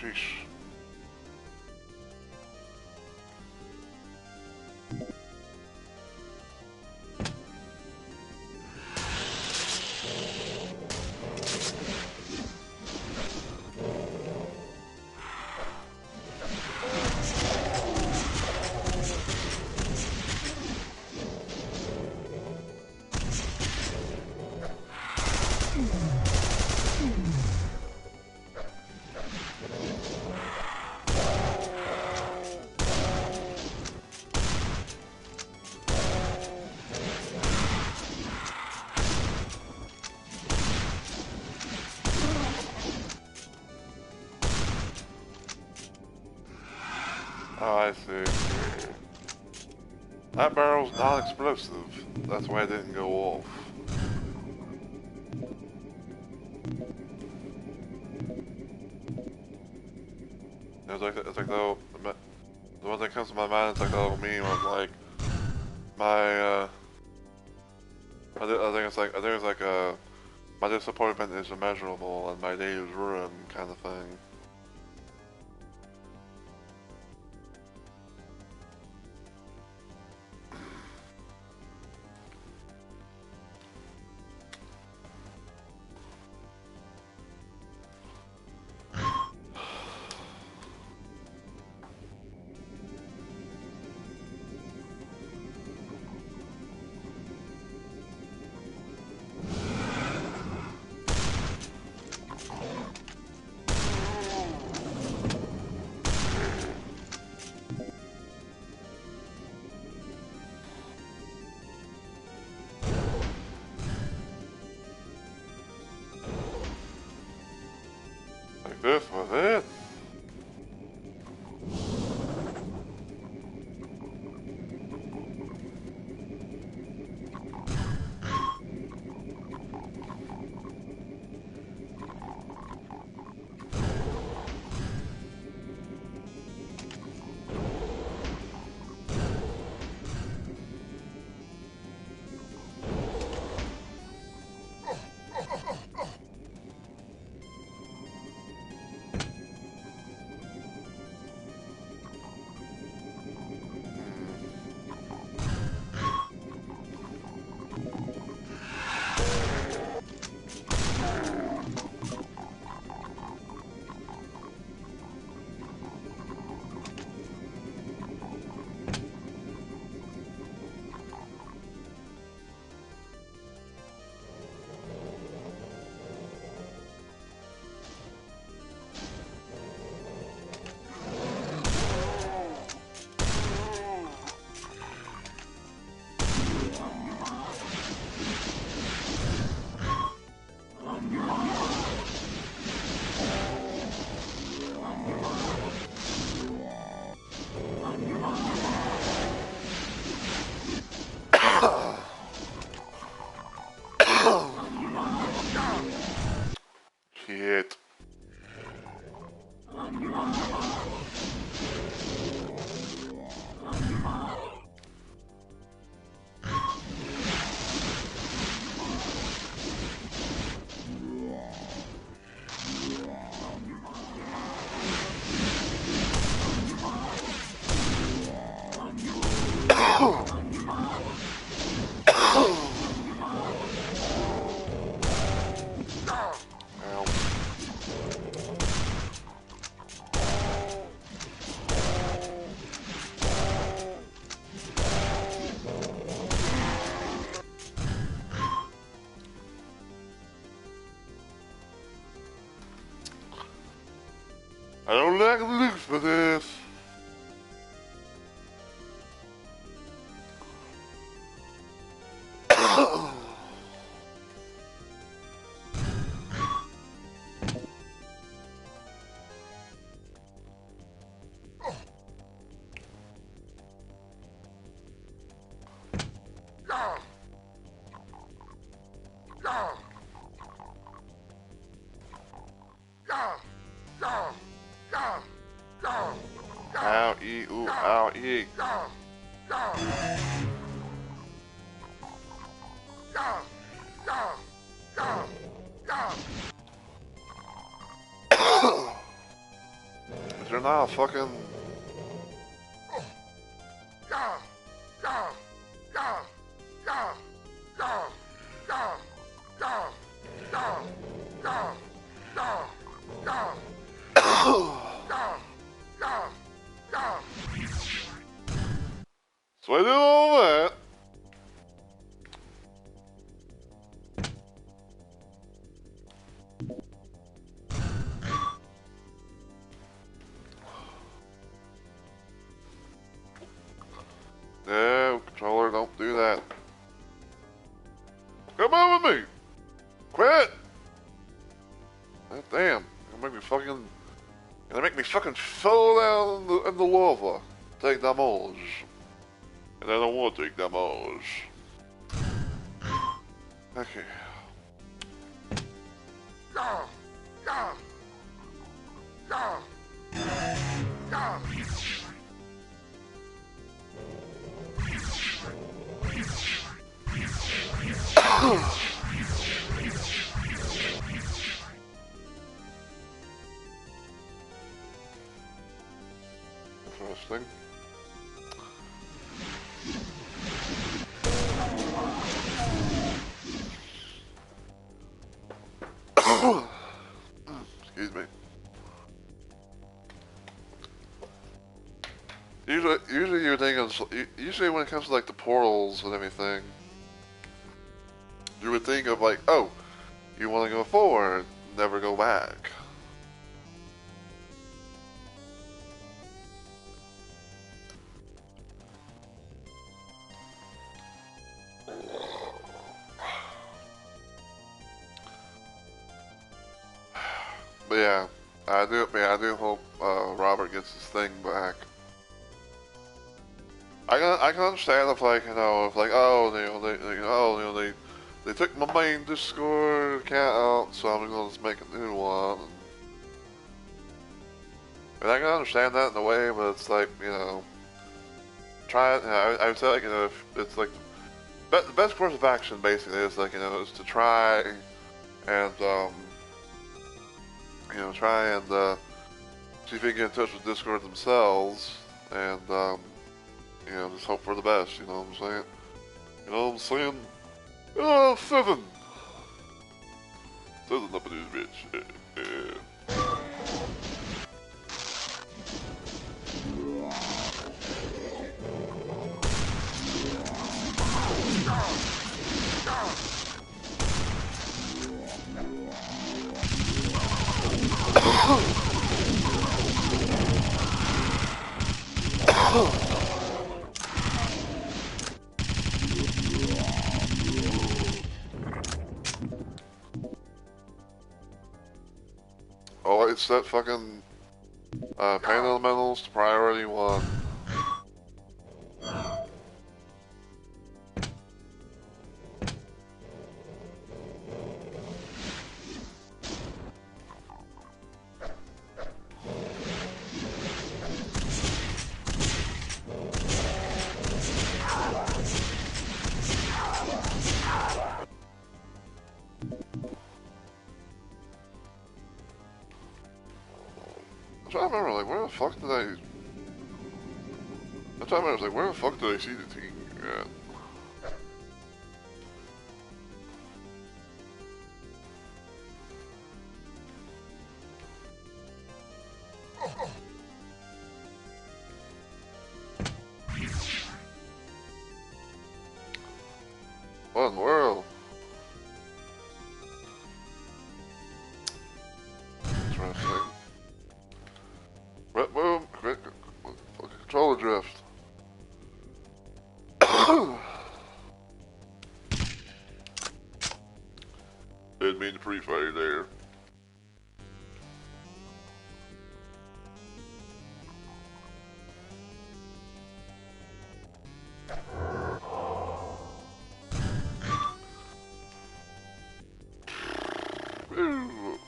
Sheesh. Oh, I see. That barrel's non-explosive. That's why it didn't go off. It's like the one that comes to my mind. It's like the little meme of like my. I think it's like my disappointment is immeasurable and my day is ruined kind of thing. Like this was it. Shit. I don't like the looks for this. Ow, ee, ooh, ow, ee. Is there not a fucking... So I did all that. No, controller, don't do that. Come on with me. Quit. God damn. Gonna make me fucking fall down in the lava. take damage. And I don't want to take damage. Okay. Interesting. Excuse me. Usually you think of, usually when it comes to like the portals and everything, you would think of like, oh, you want to go forward, never go back. But yeah, I do hope Robert gets his thing back. I can understand if like if like they took my main Discord account out, so I'm gonna just make a new one. And I can understand that in a way, but it's like try it. I would say like if it's like the best course of action basically is like is to try and try and see if you can get in touch with Discord themselves and just hope for the best. You know what I'm saying? You know what I'm saying? Oh, seven up in this bitch. Oh, it's that fucking pain elementals to priority 1. I'm trying to remember, like, where the fuck did I was like, where the fuck did I see the team at? What in the world? Interesting. Red boom, controller drift. Didn't mean to pre-fire there. Ooh.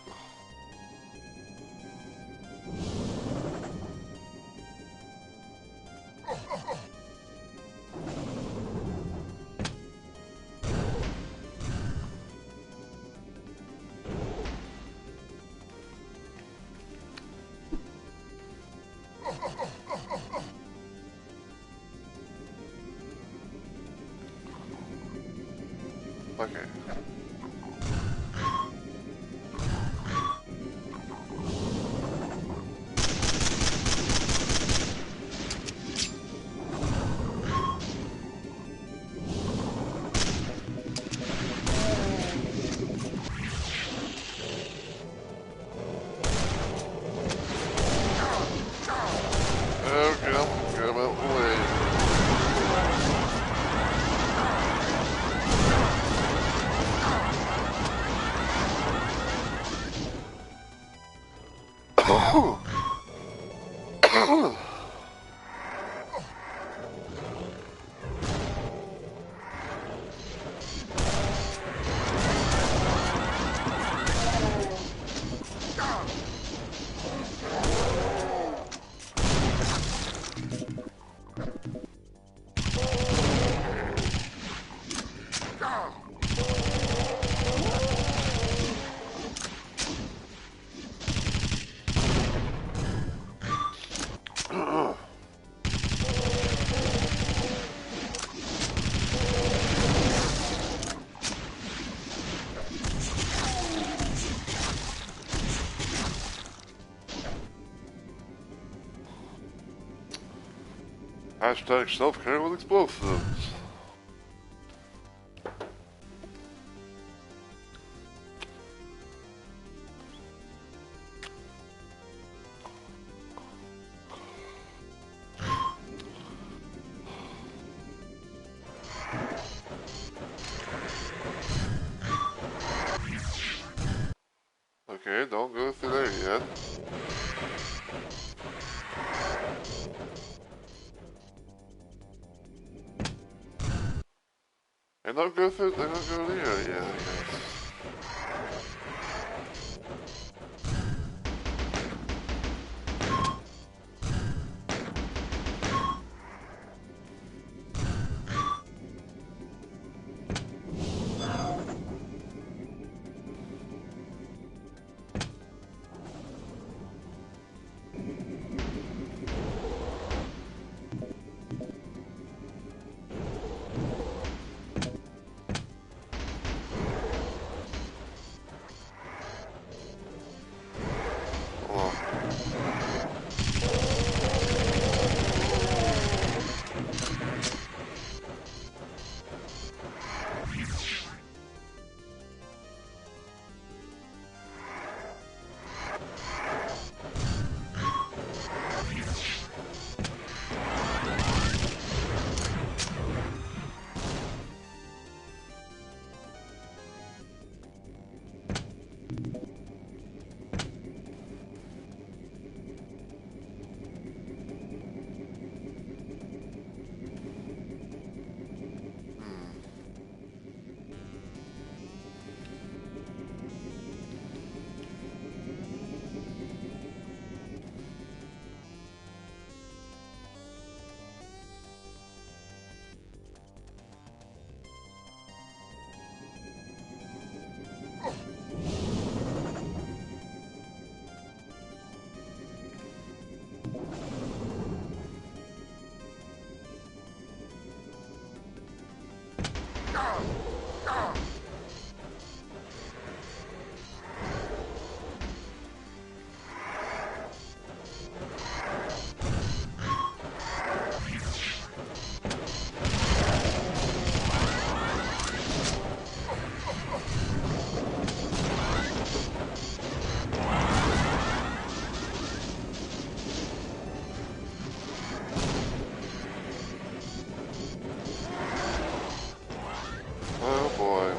Okay. Get him out the way. Hashtag self-care with explosives. Okay, don't go through there yet. And don't go through, don't go there yet, I guess. Oh boy.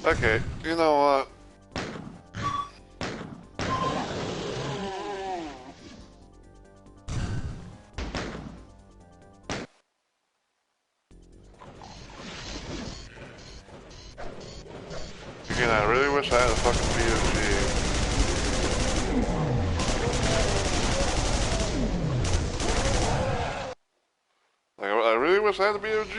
Okay, you know what? Again, I really wish I had a fucking POG. Like, I really wish I had a BOG.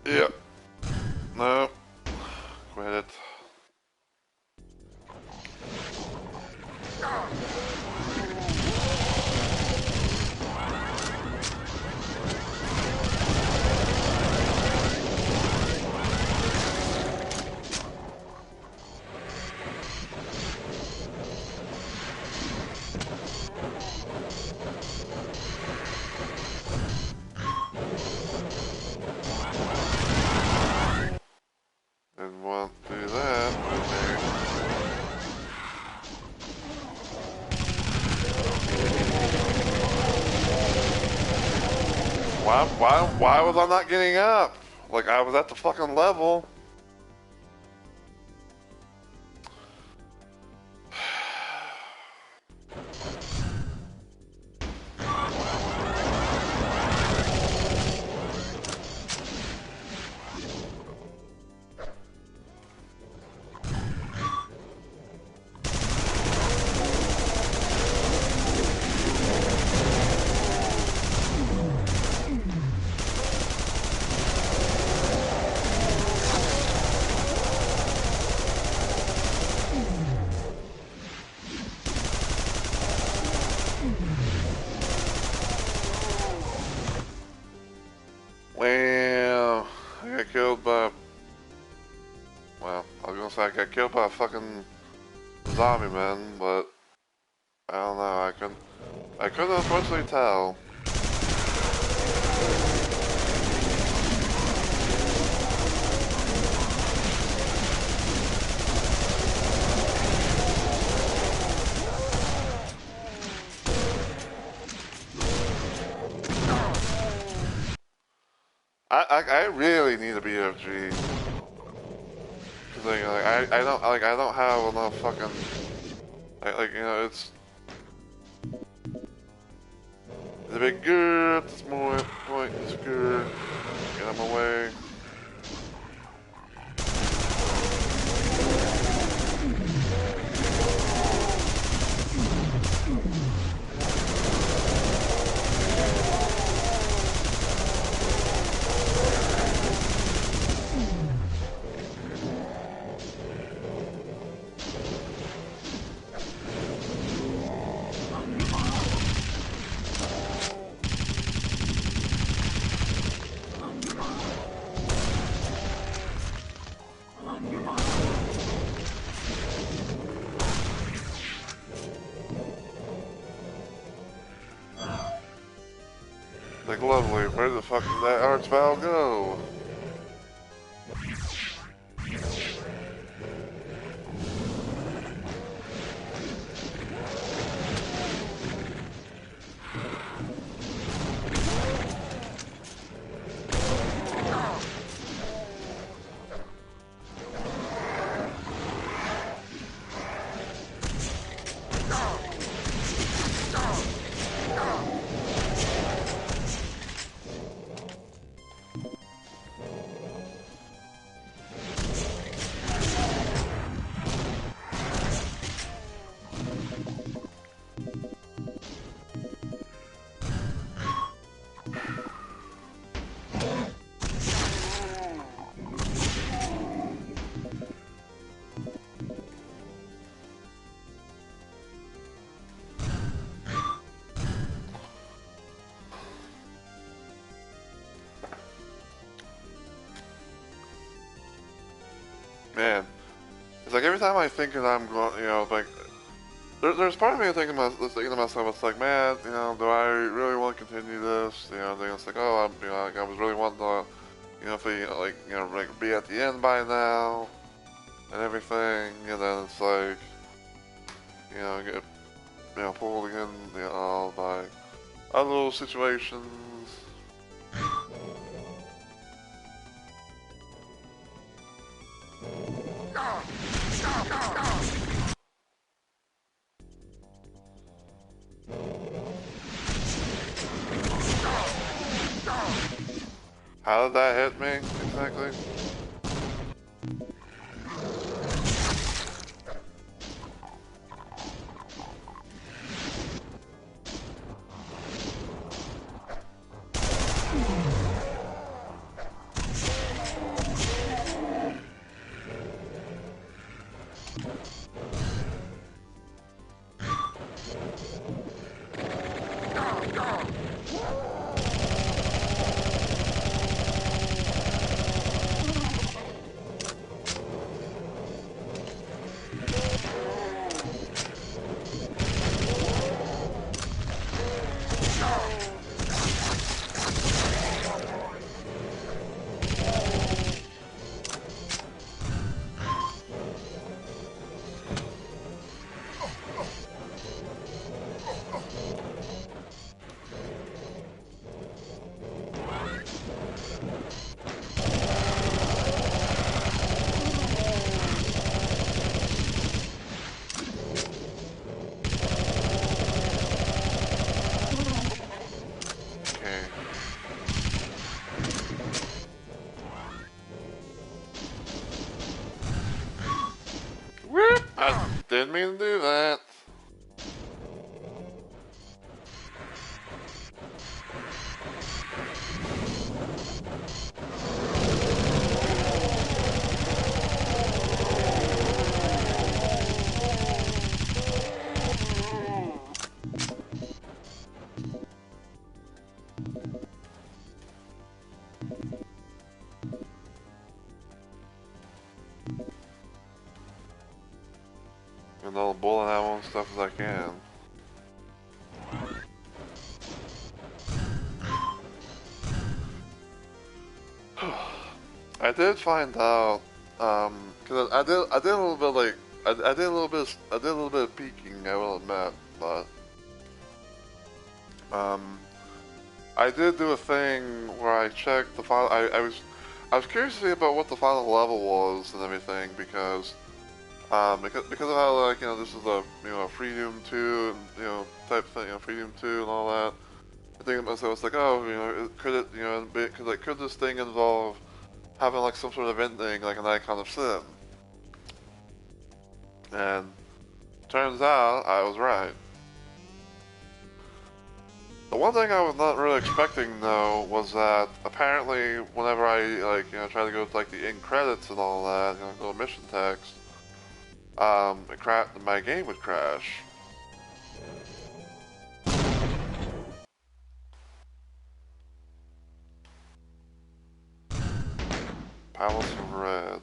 Yep. No. Quit it. And won't do that. Okay. Why was I not getting up? Like, I was at the fucking level. honestly, I got killed by a fucking zombie man, but I don't know. I couldn't unfortunately tell. I really need a BFG. Cause I don't have enough fucking you know it's a bit good at this point. It's good. Get him away. Like, lovely, where the fuck did that arch valve go? Man, it's like every time I think that I'm going, you know, like there's part of me thinking to myself, it's like, man, you know, do I really want to continue this? You know, then it's like, oh, you know, like I was really wanting to, you know, like be at the end by now and everything, and then it's like, you know, get, you know, pulled again, you know, by other little situations. How did that hit me, exactly? bullet ammo and stuff as I can. I did find out, cause I did a little bit like, I did a little bit, I did a little bit of peeking, I will admit, but, um, I did do a thing where I checked the final, I was curious to see about what the final level was and everything, because of how, like, this is a, a FreeDooM 2 and, type thing, FreeDooM 2 and all that. I think to myself, it's like, oh, could it, could this thing involve having, like, some sort of ending, like an Icon of Sin? And turns out, I was right. The one thing I was not really expecting, though, was that apparently whenever I, like, try to go to, like, the end credits and all that, go to mission text, my game would crash. Palace of Red.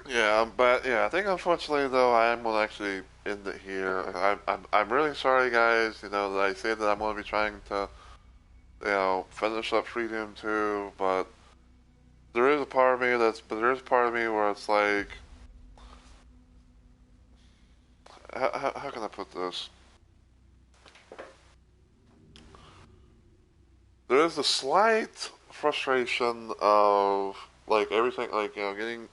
Yeah, but yeah, I think unfortunately though I am gonna actually end it here. I'm really sorry, guys. That I say that I'm gonna be trying to finish up FreeDooM 2, but there is a part of me there is a part of me where it's like, how can I put this? There is a slight frustration of like everything, like getting,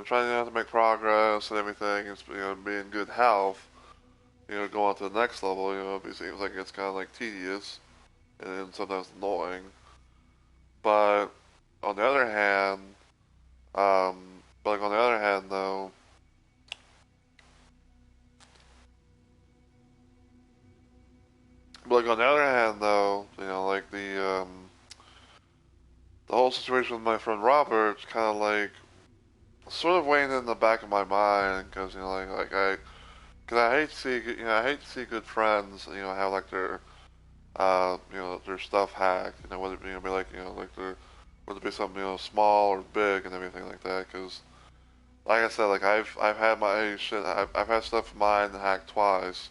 trying to make progress and everything, and be in good health. Go on to the next level. It seems like it's kind of like tedious and sometimes annoying. But on the other hand, on the other hand though, on the other hand though, like the whole situation with my friend Robert kind of like sort of weighing in the back of my mind because because I hate to see I hate to see good friends have like their their stuff hacked, whether it be like like their whether it be something small or big and everything like that. Because like I said, like I've had my shit, I've had stuff of mine hacked twice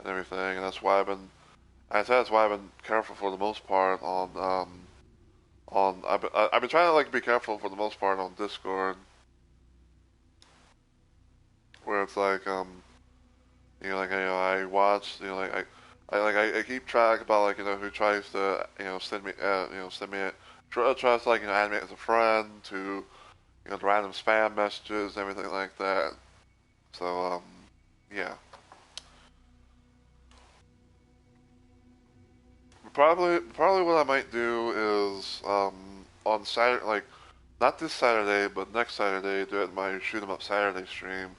and everything, and I said that's why I've been careful for the most part on I've been trying to like be careful for the most part on Discord, where it's like I watch I keep track about like who tries to send me tries to like add me as a friend to the random spam messages and everything like that. So yeah, probably what I might do is on Saturday, like not this Saturday but next Saturday, do it my Shoot 'em Up Saturday stream.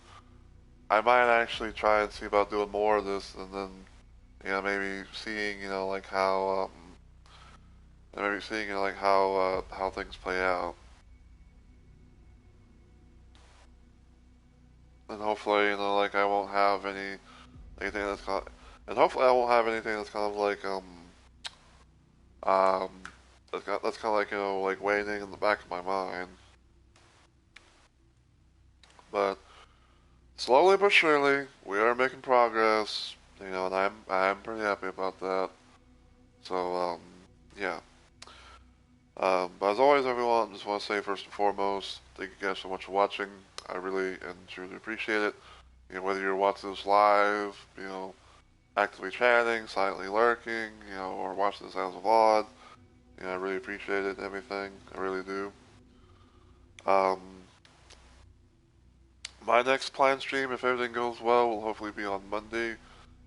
I might actually try and see about doing more of this, and then maybe seeing like how maybe seeing like how things play out, and hopefully like I won't have anything that's kind of, and hopefully I won't have anything that's kind of like um that's kind of like like waiting in the back of my mind, but slowly but surely we are making progress, and I'm pretty happy about that. So yeah. But as always, everyone, just want to say first and foremost, thank you guys so much for watching. I really and truly appreciate it. Whether you're watching this live, actively chatting, silently lurking, or watching this as a VOD, You know, I really appreciate it and everything. I really do. Um, my next planned stream, if everything goes well, will hopefully be on Monday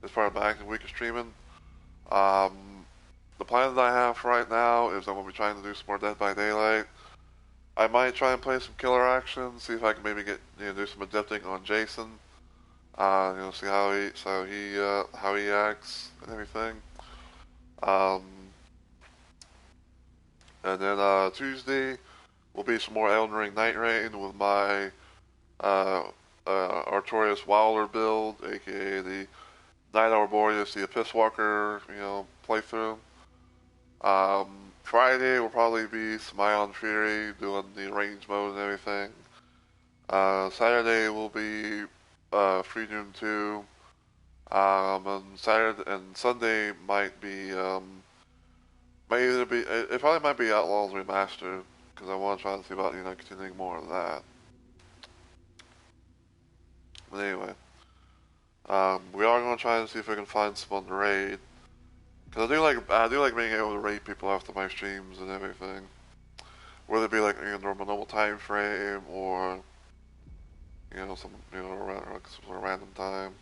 as part of my active week of streaming. Um, the plan that I have for right now is I'm going to be trying to do some more Dead by Daylight. I might try and play some killer action, see if I can maybe get do some adapting on Jason. See how he acts and everything. Um, and then Tuesday will be some more Elden Ring Night Rain with my uh, Artorias Wilder build, aka the Night Arboreus, the Abyss Walker, playthrough. Friday will probably be some Ion Fury doing the range mode and everything. Saturday will be FreeDooM 2. And Saturday and Sunday might either be it probably might be Outlaws Remastered because I want to try to see about continuing more of that. But anyway, we are going to try and see if we can find some on the raid because I do like being able to raid people after my streams and everything, whether it be like normal time frame or some around like some sort of random time.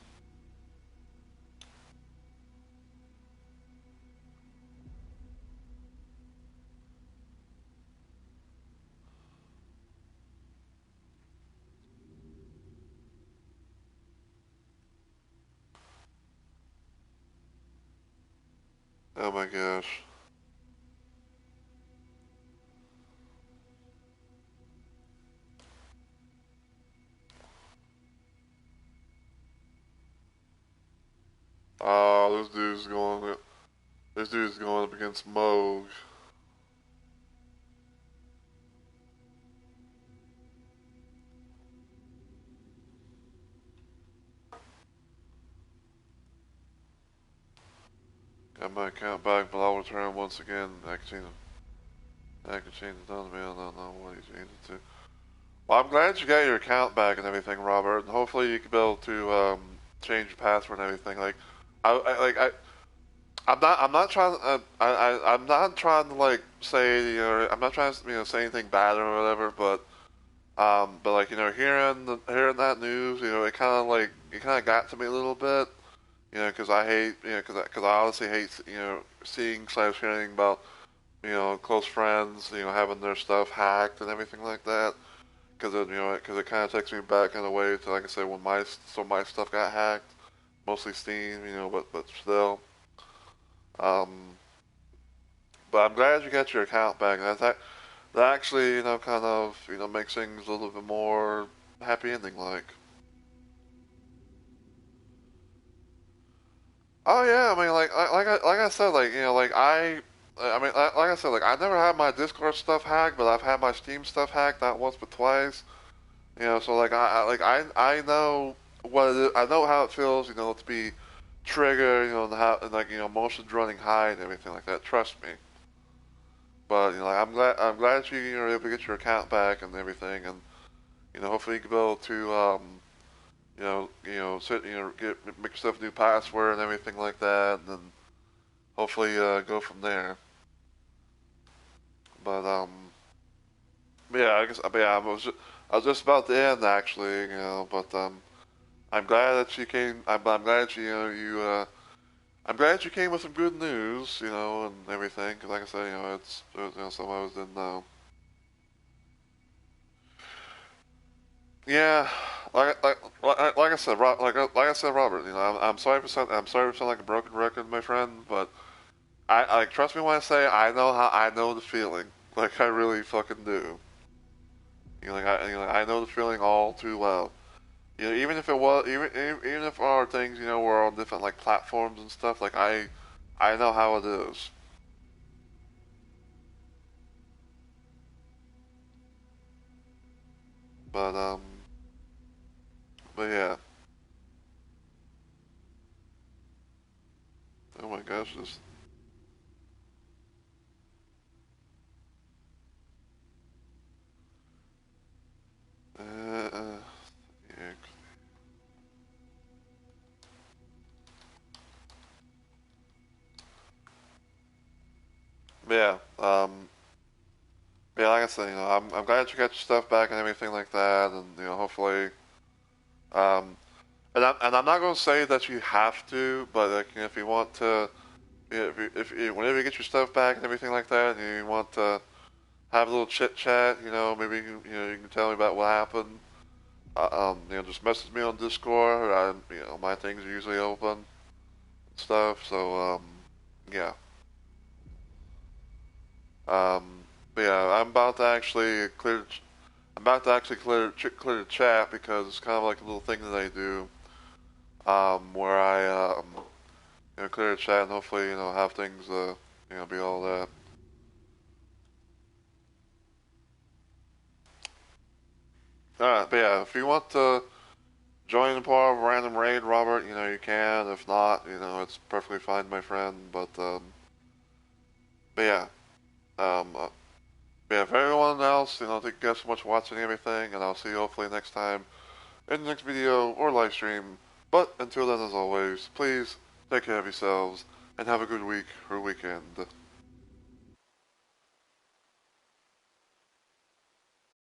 Oh my gosh. Oh, this dude's going up against Moog. Got my account back, but I'll return once again. I can change it down to me. I don't know what he's changed it to. Well, I'm glad you got your account back and everything, Robert. And hopefully you can be able to change your password and everything. Like, I'm not trying. I'm not trying to like say I'm not trying to say anything bad or whatever. But like hearing that news, it kind of got to me a little bit. Because I hate, because I honestly hate, seeing slash hearing about, close friends, having their stuff hacked and everything like that. Because it kind of takes me back in a way to, like I said, when my stuff got hacked, mostly Steam, but still. Um, but I'm glad you got your account back. That actually, kind of, makes things a little bit more happy ending like. Oh yeah, I mean, like I said, like I said, like I never had my Discord stuff hacked, but I've had my Steam stuff hacked not once but twice. So I know what it is. I know how it feels, to be triggered, and like emotions running high and everything like that. Trust me. But like I'm glad that you were able to get your account back and everything, and hopefully you can be able to make yourself a new password and everything like that, and then hopefully go from there. But yeah, I guess I was just about to end actually, but I'm glad that you came. I'm glad that I'm glad that you came with some good news, and everything. Cause like I said, it's some I was didn't know. Yeah, like I said, like I said, Robert. I'm sorry for sounding like a broken record, my friend. But I like trust me when I say I know the feeling. Like I really fucking do. I know the feeling all too well. Even if it was, even if our things, were on different like platforms and stuff, like I know how it is. But but yeah. Oh my gosh, this. Uh, yeah, yeah. I said, I'm glad you got your stuff back and everything like that, and hopefully, um, and I'm not gonna say that you have to, but like, if you want to, whenever you get your stuff back and everything like that, and you want to have a little chit chat, maybe you can tell me about what happened. Just message me on Discord. My things are usually open and stuff. So, yeah. Um, but yeah, I'm about to actually clear the chat because it's kind of like a little thing that I do, where I clear the chat and hopefully have things be all that. All right, but yeah, if you want to join the part of a random raid, Robert, you can. If not, it's perfectly fine, my friend. But yeah, yeah, for everyone else, thank you guys so much for watching everything, and I'll see you hopefully next time in the next video or live stream. But until then, as always, please take care of yourselves and have a good week or weekend.